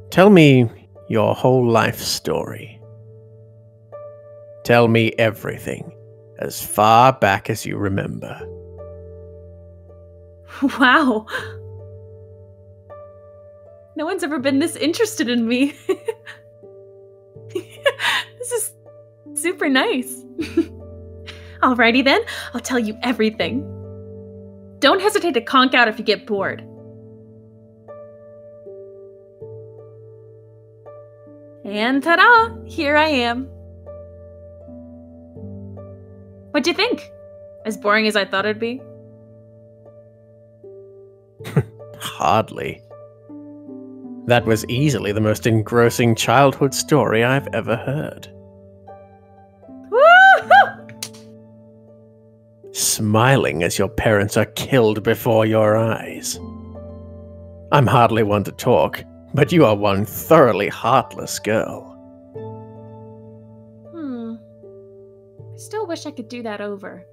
Tell me your whole life story. Tell me everything, as far back as you remember. Wow. No one's ever been this interested in me. This is super nice. Alrighty then, I'll tell you everything. Don't hesitate to conk out if you get bored. And ta-da! Here I am. What'd you think? As boring as I thought it'd be? Hardly. That was easily the most engrossing childhood story I've ever heard. Woo-hoo! Smiling as your parents are killed before your eyes. I'm hardly one to talk, but you are one thoroughly heartless girl. I still wish I could do that over.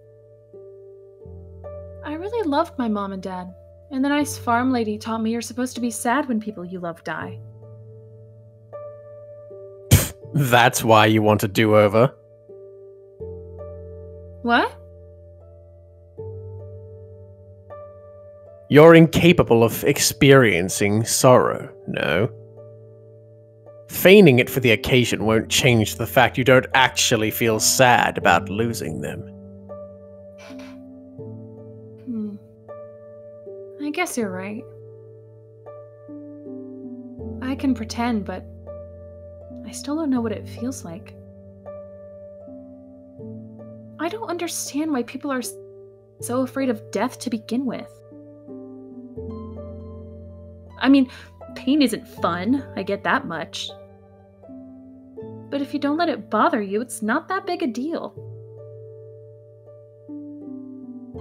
I really loved my mom and dad, and the nice farm lady taught me you're supposed to be sad when people you love die. That's why you want a do-over? What? You're incapable of experiencing sorrow, no? Feigning it for the occasion won't change the fact you don't actually feel sad about losing them. I guess you're right. I can pretend, but I still don't know what it feels like. I don't understand why people are so afraid of death to begin with. I mean, pain isn't fun, I get that much. But if you don't let it bother you, it's not that big a deal.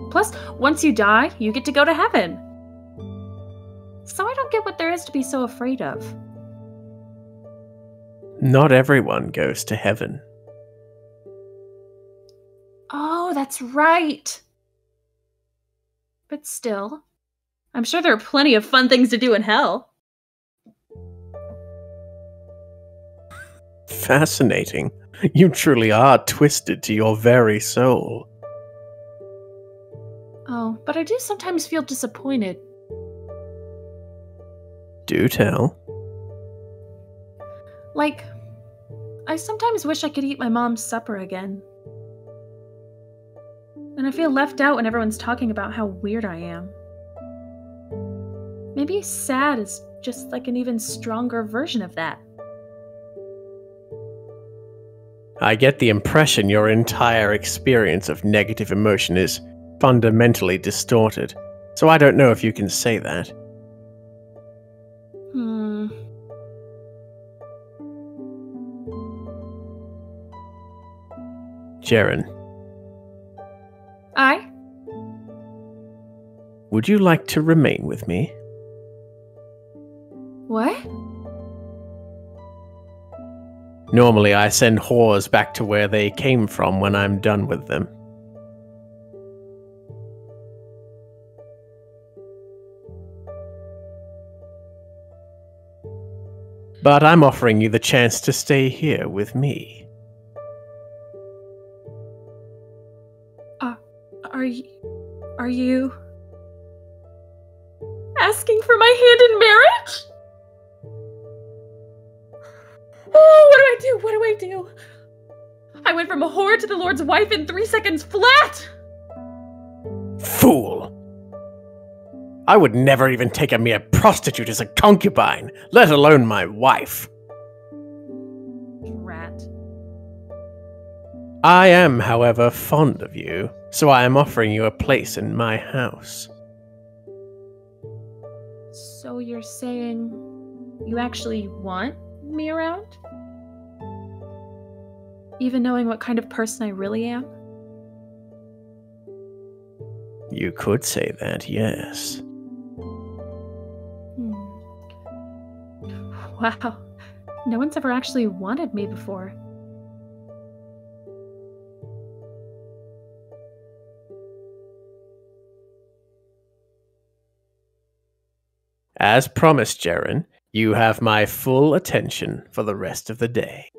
Plus, once you die, you get to go to heaven. So I don't get what there is to be so afraid of. Not everyone goes to heaven. Oh, that's right. But still, I'm sure there are plenty of fun things to do in hell. Fascinating. You truly are twisted to your very soul. Oh, but I do sometimes feel disappointed. Do tell. Like, I sometimes wish I could eat my mom's supper again. And I feel left out when everyone's talking about how weird I am. Maybe sad is just like an even stronger version of that. I get the impression your entire experience of negative emotion is fundamentally distorted, so I don't know if you can say that. Ceren. Aye? Would you like to remain with me? What? Normally I send whores back to where they came from when I'm done with them. But I'm offering you the chance to stay here with me. Are you asking for my hand in marriage? Oh, what do I do? What do I do? I went from a whore to the Lord's wife in 3 seconds flat! Fool! I would never even take a mere prostitute as a concubine, let alone my wife. Rat. I am, however, fond of you, so I am offering you a place in my house. So you're saying you actually want me around? Even knowing what kind of person I really am? You could say that, yes. Wow. No one's ever actually wanted me before. As promised, Ceren, you have my full attention for the rest of the day.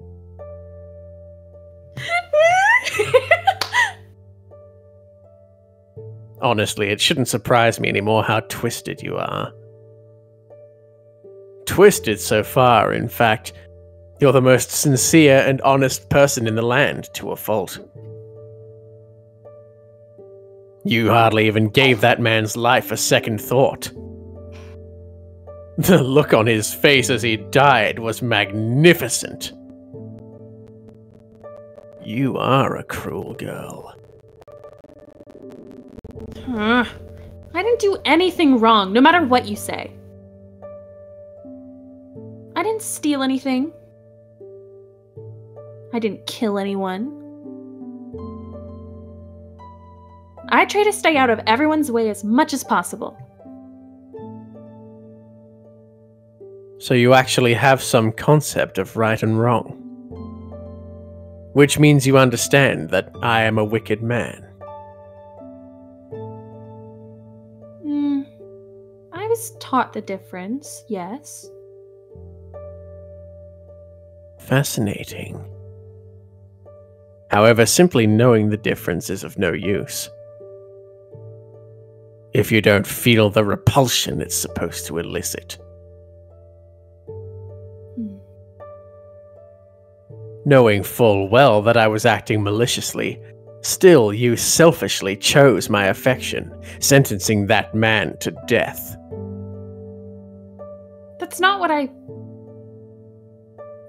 Honestly, it shouldn't surprise me anymore how twisted you are. Twisted so far, in fact, you're the most sincere and honest person in the land, to a fault. You hardly even gave that man's life a second thought. The look on his face as he died was magnificent. You are a cruel girl. I didn't do anything wrong, no matter what you say. I didn't steal anything. I didn't kill anyone. I try to stay out of everyone's way as much as possible. So you actually have some concept of right and wrong. Which means you understand that I am a wicked man. I was taught the difference, yes. Fascinating. However, simply knowing the difference is of no use. If you don't feel the repulsion it's supposed to elicit. Knowing full well that I was acting maliciously, still you selfishly chose my affection, sentencing that man to death. That's not what I...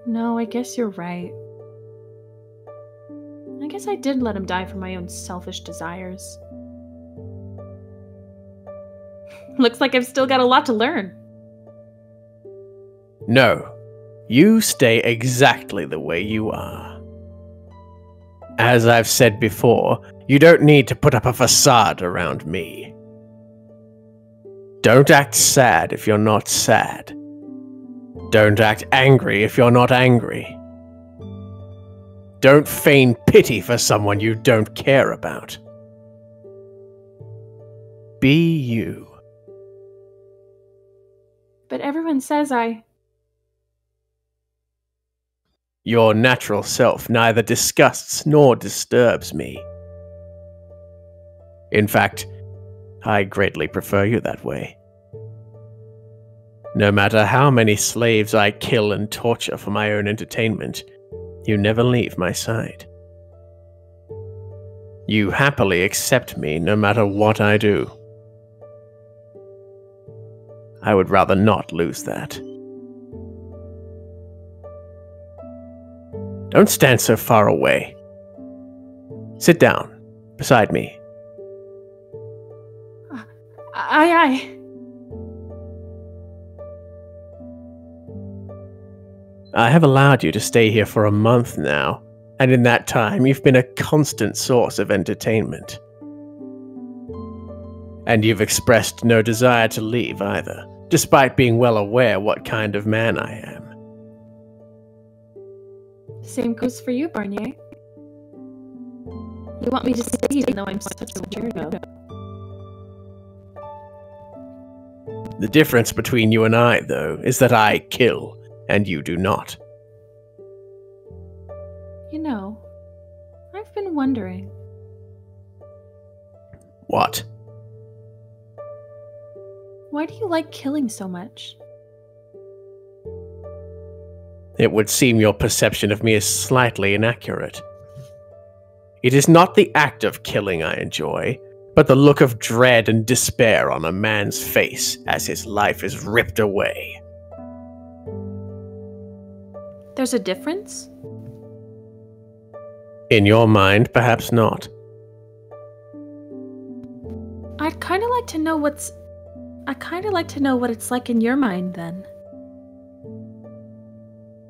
No, I guess you're right. I guess I did let him die for my own selfish desires. Looks like I've still got a lot to learn. No, you stay exactly the way you are. As I've said before, you don't need to put up a facade around me. Don't act sad if you're not sad. Don't act angry if you're not angry. Don't feign pity for someone you don't care about. Be you. But everyone says Your natural self neither disgusts nor disturbs me. In fact, I greatly prefer you that way. No matter how many slaves I kill and torture for my own entertainment, you never leave my side. You happily accept me no matter what I do. I would rather not lose that. Don't stand so far away. Sit down, beside me. Aye. I have allowed you to stay here for a month now, and in that time you've been a constant source of entertainment. And you've expressed no desire to leave either, despite being well aware what kind of man I am. Same goes for you, Barnier. You want me to stay even though I'm such a weirdo. The difference between you and I, though, is that I kill, and you do not. You know, I've been wondering. What? Why do you like killing so much? It would seem your perception of me is slightly inaccurate. It is not the act of killing I enjoy, but the look of dread and despair on a man's face as his life is ripped away. There's a difference? In your mind, perhaps not. I'd kind of like to know what it's like in your mind, then.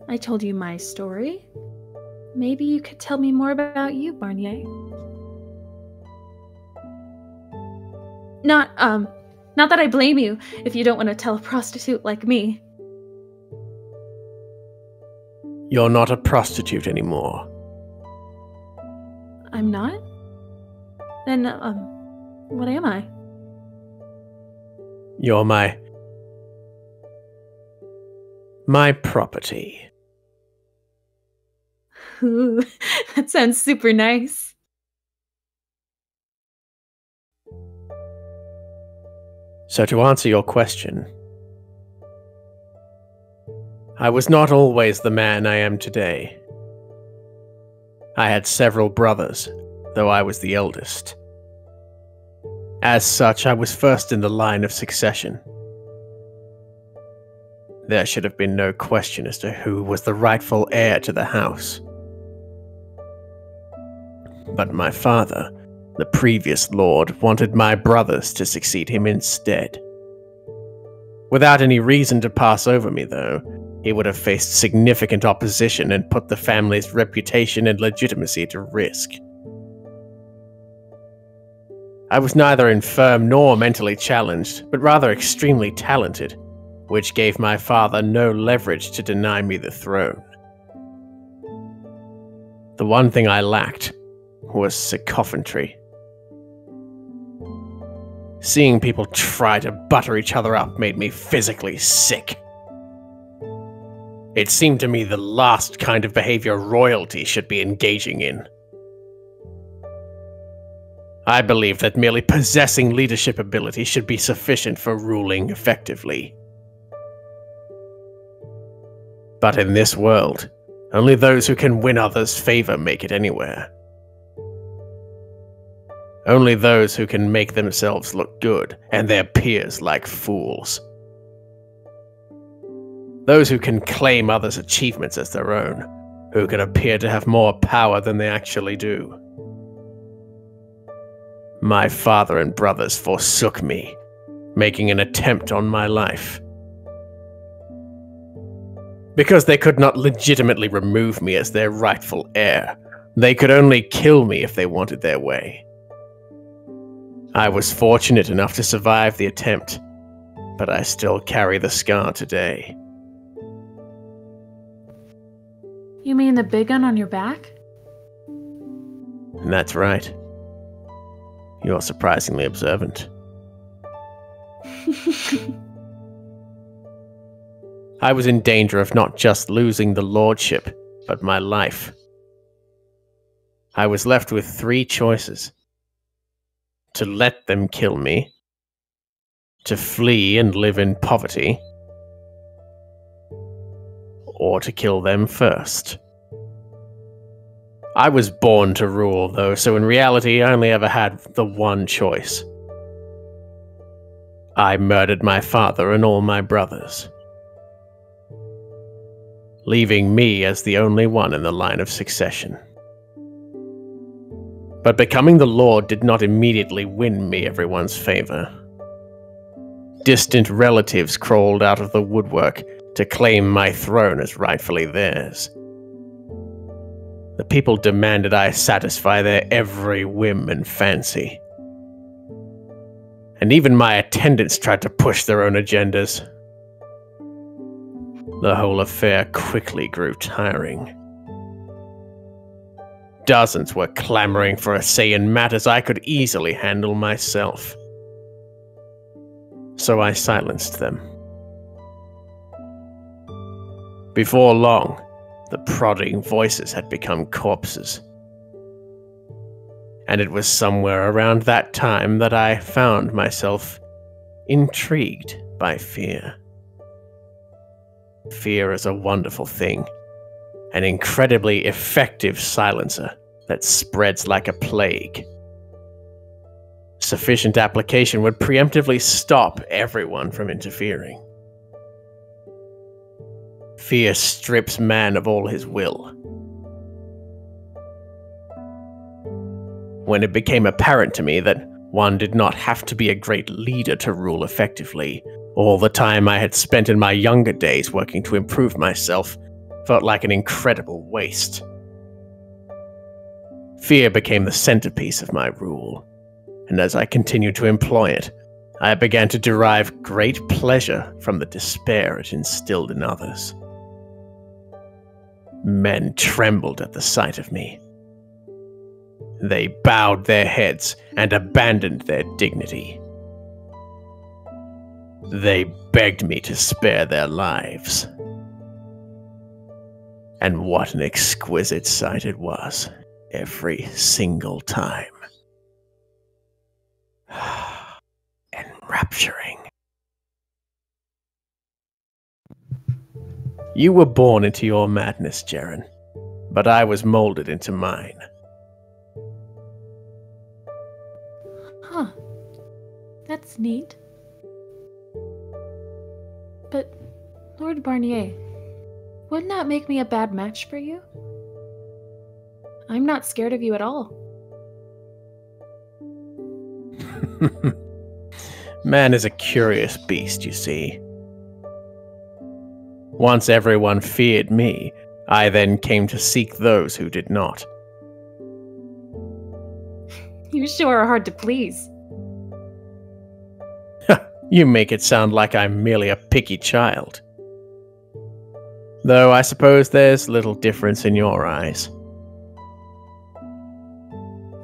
I told you my story. Maybe you could tell me more about you, Barnier. Not that I blame you if you don't want to tell a prostitute like me. You're not a prostitute anymore. I'm not? Then, what am I? You're my property. Ooh, that sounds super nice. So to answer your question, I was not always the man I am today. I had several brothers, though I was the eldest. As such, I was first in the line of succession. There should have been no question as to who was the rightful heir to the house. But my father, the previous lord, wanted my brothers to succeed him instead. Without any reason to pass over me, though, he would have faced significant opposition and put the family's reputation and legitimacy to risk. I was neither infirm nor mentally challenged, but rather extremely talented, which gave my father no leverage to deny me the throne. The one thing I lacked was sycophancy. Seeing people try to butter each other up made me physically sick. It seemed to me the last kind of behavior royalty should be engaging in. I believe that merely possessing leadership ability should be sufficient for ruling effectively. But in this world, Only those who can win others' favor make it anywhere. Only those who can make themselves look good and their peers like fools. Those who can claim others' achievements as their own, who can appear to have more power than they actually do. My father and brothers forsook me, making an attempt on my life. Because they could not legitimately remove me as their rightful heir, they could only kill me if they wanted their way. I was fortunate enough to survive the attempt, but I still carry the scar today. You mean the big gun on your back? That's right. You're surprisingly observant. I was in danger of not just losing the lordship, but my life. I was left with 3 choices. To let them kill me, to flee and live in poverty, or to kill them first. I was born to rule, though, so in reality I only ever had the one choice. I murdered my father and all my brothers, leaving me as the only one in the line of succession. But becoming the Lord did not immediately win me everyone's favor. Distant relatives crawled out of the woodwork to claim my throne as rightfully theirs. The people demanded I satisfy their every whim and fancy. And even my attendants tried to push their own agendas. The whole affair quickly grew tiring. Dozens were clamoring for a say in matters I could easily handle myself. So I silenced them. Before long, the prodding voices had become corpses. And it was somewhere around that time that I found myself intrigued by fear. Fear is a wonderful thing. An incredibly effective silencer that spreads like a plague. Sufficient application would preemptively stop everyone from interfering. Fear strips man of all his will. When it became apparent to me that one did not have to be a great leader to rule effectively, all the time I had spent in my younger days working to improve myself felt like an incredible waste. Fear became the centerpiece of my rule, and as I continued to employ it, I began to derive great pleasure from the despair it instilled in others. Men trembled at the sight of me. They bowed their heads and abandoned their dignity. They begged me to spare their lives. And what an exquisite sight it was, every single time. Enrapturing. You were born into your madness, Ceren, but I was molded into mine. Huh. That's neat. But, Lord Barnier, wouldn't that make me a bad match for you? I'm not scared of you at all. Man is a curious beast, you see. Once everyone feared me, I then came to seek those who did not. You sure are hard to please. You make it sound like I'm merely a picky child. Though I suppose there's little difference in your eyes.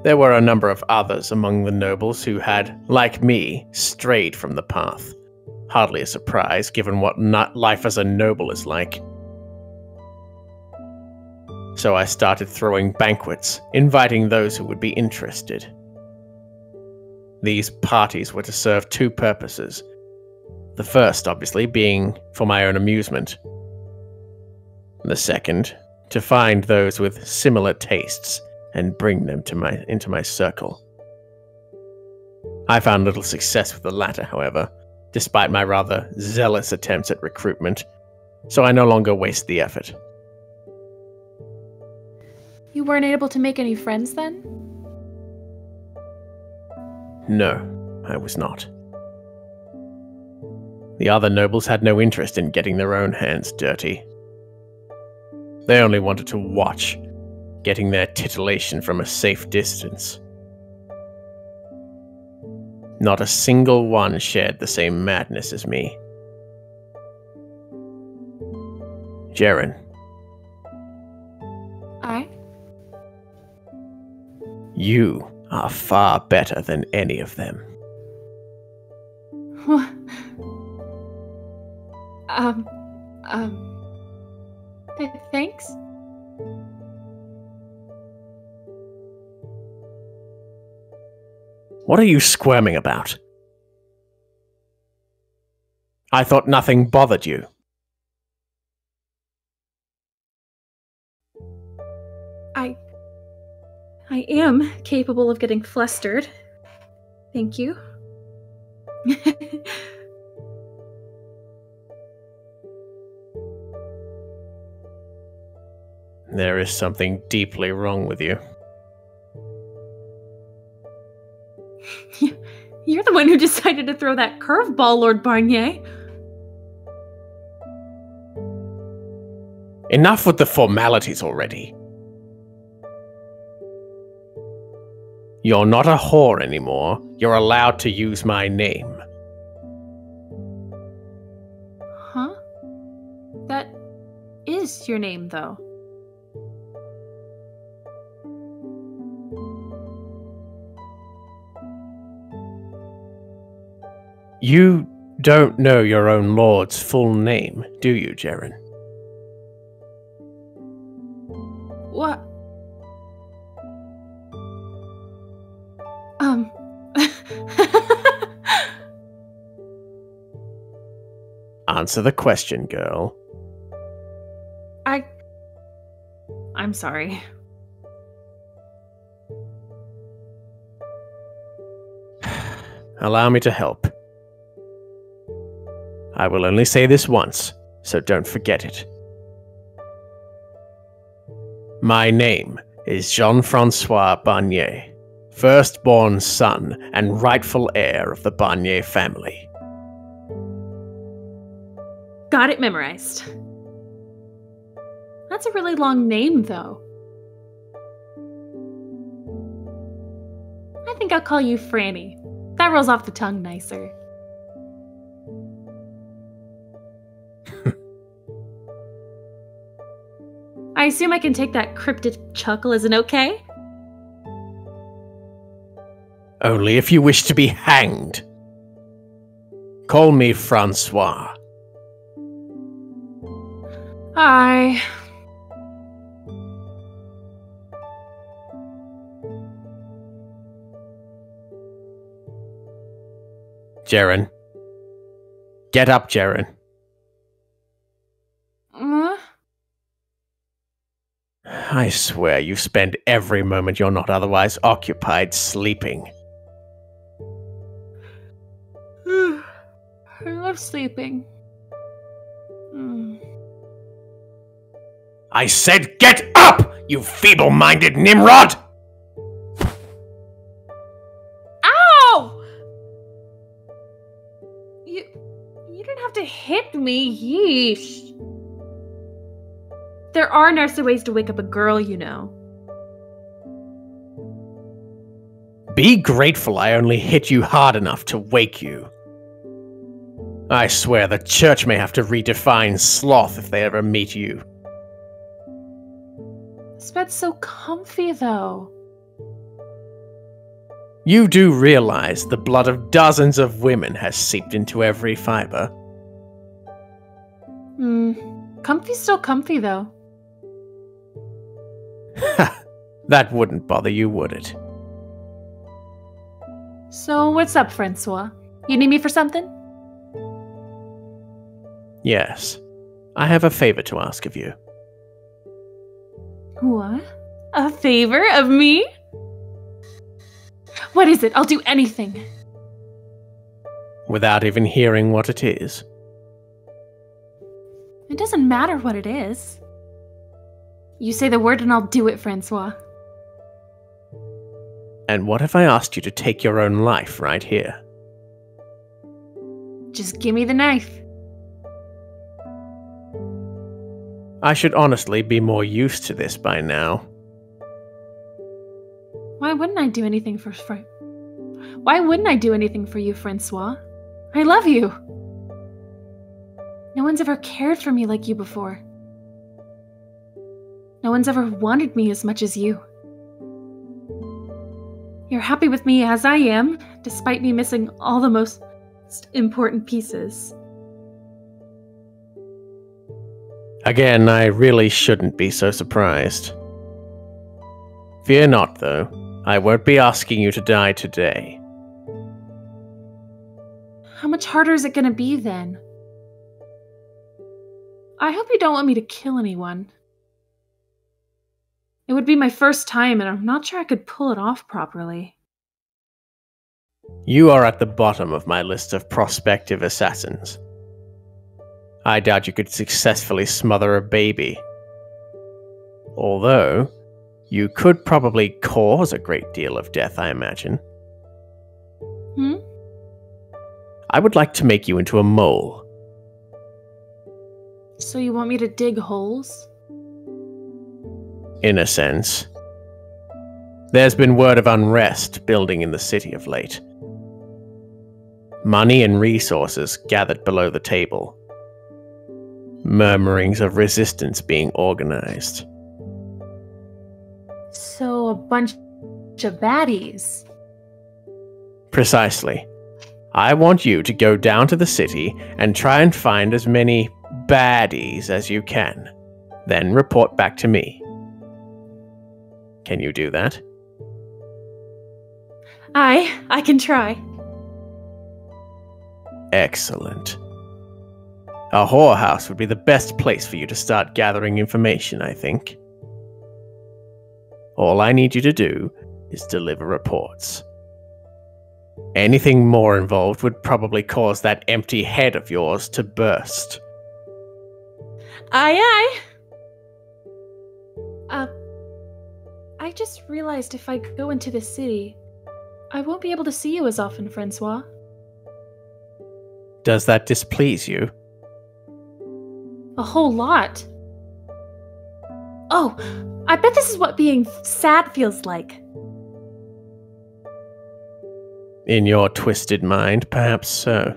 There were a number of others among the nobles who had, like me, strayed from the path. Hardly a surprise, given what life as a noble is like. So I started throwing banquets, inviting those who would be interested. These parties were to serve 2 purposes. The first, obviously, being for my own amusement. The second, to find those with similar tastes and bring them into my circle. I found little success with the latter, however, despite my rather zealous attempts at recruitment, so I no longer waste the effort. You weren't able to make any friends then? No, I was not. The other nobles had no interest in getting their own hands dirty. They only wanted to watch, getting their titillation from a safe distance. Not a single one shared the same madness as me. Ceren. I? You are far better than any of them. Thanks? What are you squirming about? I thought nothing bothered you. I am capable of getting flustered. Thank you. There is something deeply wrong with you. You're the one who decided to throw that curveball, Lord Barnier. Enough with the formalities already. You're not a whore anymore. You're allowed to use my name. Huh? That is your name, though. You don't know your own lord's full name, do you, Ceren? What? Answer the question, girl. I'm sorry. Allow me to help. I will only say this once, so don't forget it. My name is Jean-Francois Barnier, firstborn son and rightful heir of the Barnier family. Got it memorized. That's a really long name, though. I think I'll call you Franny. That rolls off the tongue nicer. I assume I can take that cryptic chuckle as an okay? Only if you wish to be hanged. Call me Francois. Aye. Ceren. Get up, Ceren. I swear you spend every moment you're not otherwise occupied sleeping. I love sleeping. I said get up, you feeble-minded Nimrod! Ow! You didn't have to hit me, yeesh. There are nicer ways to wake up a girl, you know. Be grateful I only hit you hard enough to wake you. I swear the church may have to redefine sloth if they ever meet you. This bed's so comfy, though. You do realize the blood of dozens of women has seeped into every fiber. Comfy's still comfy, though. That wouldn't bother you, would it? So what's up, Francois? You need me for something? Yes. I have a favor to ask of you. What? A favor of me? What is it? I'll do anything. Without even hearing what it is. It doesn't matter what it is. You say the word and I'll do it, Francois. And what if I asked you to take your own life right here? Just give me the knife. I should honestly be more used to this by now. Why wouldn't I do anything for Why wouldn't I do anything for you, Francois? I love you. No one's ever cared for me like you before. No one's ever wanted me as much as you. You're happy with me as I am, despite me missing all the most important pieces. Again, I really shouldn't be so surprised. Fear not, though. I won't be asking you to die today. How much harder is it gonna be then? I hope you don't want me to kill anyone. It would be my first time, and I'm not sure I could pull it off properly. You are at the bottom of my list of prospective assassins. I doubt you could successfully smother a baby. Although, you could probably cause a great deal of death, I imagine. I would like to make you into a mole. So you want me to dig holes? In a sense. There's been word of unrest building in the city of late. Money and resources gathered below the table. Murmurings of resistance being organized. So a bunch of baddies. Precisely. I want you to go down to the city and try and find as many baddies as you can. Then report back to me. Can you do that? I can try. Excellent. A whorehouse would be the best place for you to start gathering information, I think. All I need you to do is deliver reports. Anything more involved would probably cause that empty head of yours to burst. Aye. I just realized if I go into the city, I won't be able to see you as often, Francois. Does that displease you? A whole lot. Oh, I bet this is what being sad feels like. In your twisted mind, perhaps so.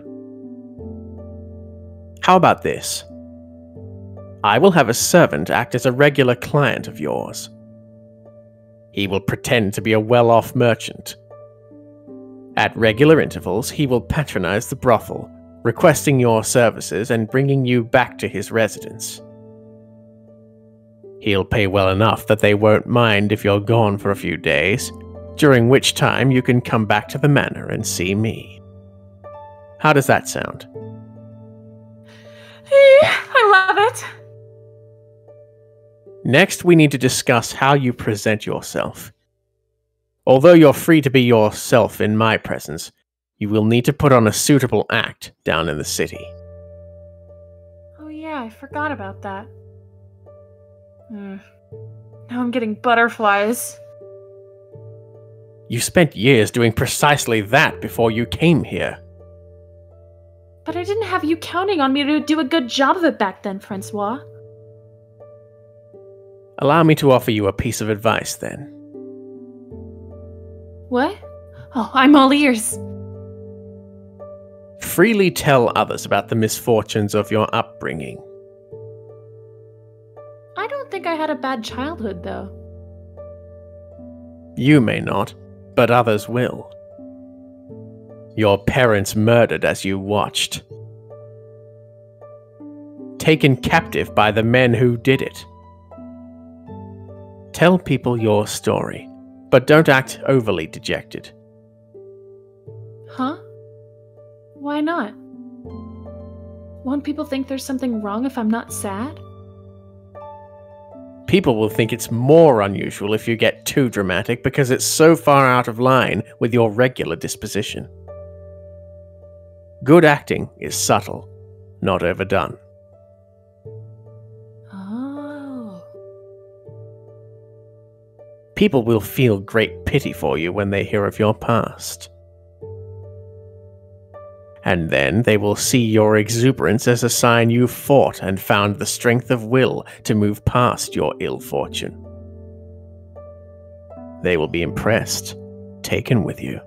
How about this? I will have a servant act as a regular client of yours. He will pretend to be a well-off merchant. At regular intervals, he will patronize the brothel, requesting your services and bringing you back to his residence. He'll pay well enough that they won't mind if you're gone for a few days, during which time you can come back to the manor and see me. How does that sound? I love it! Next, we need to discuss how you present yourself. Although you're free to be yourself in my presence, you will need to put on a suitable act down in the city. Oh yeah, I forgot about that. Now I'm getting butterflies. You spent years doing precisely that before you came here. But I didn't have you counting on me to do a good job of it back then, Francois. Allow me to offer you a piece of advice, then. What? Oh, I'm all ears. Freely tell others about the misfortunes of your upbringing. I don't think I had a bad childhood, though. You may not, but others will. Your parents murdered as you watched. Taken captive by the men who did it. Tell people your story, but don't act overly dejected. Huh? Why not? Won't people think there's something wrong if I'm not sad? People will think it's more unusual if you get too dramatic because it's so far out of line with your regular disposition. Good acting is subtle, not overdone. Oh. People will feel great pity for you when they hear of your past. And then they will see your exuberance as a sign you fought and found the strength of will to move past your ill fortune. They will be impressed, taken with you.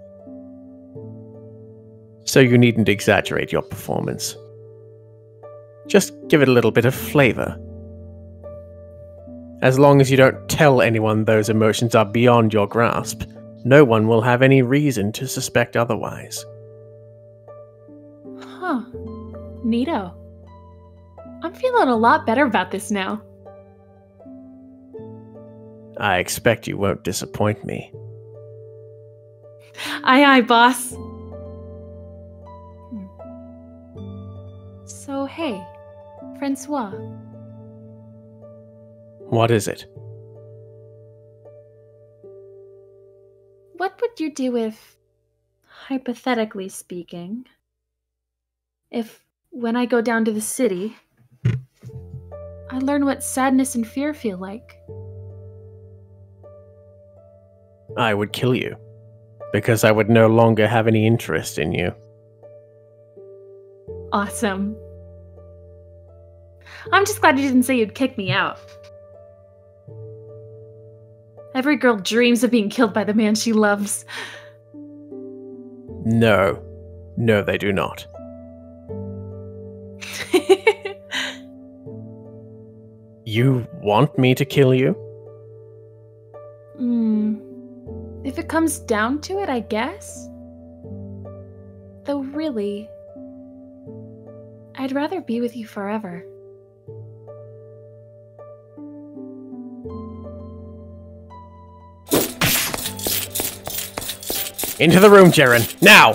So you needn't exaggerate your performance. Just give it a little bit of flavor. As long as you don't tell anyone those emotions are beyond your grasp, no one will have any reason to suspect otherwise. Huh. Neato. I'm feeling a lot better about this now. I expect you won't disappoint me. Aye, boss. So, hey, Francois. What is it? What would you do if, hypothetically speaking, if, when I go down to the city, I learn what sadness and fear feel like? I would kill you, because I would no longer have any interest in you. Awesome. I'm just glad you didn't say you'd kick me out. Every girl dreams of being killed by the man she loves. No. No, they do not. You want me to kill you? If it comes down to it, I guess. Though really, I'd rather be with you forever. Into the room, Ceren, now!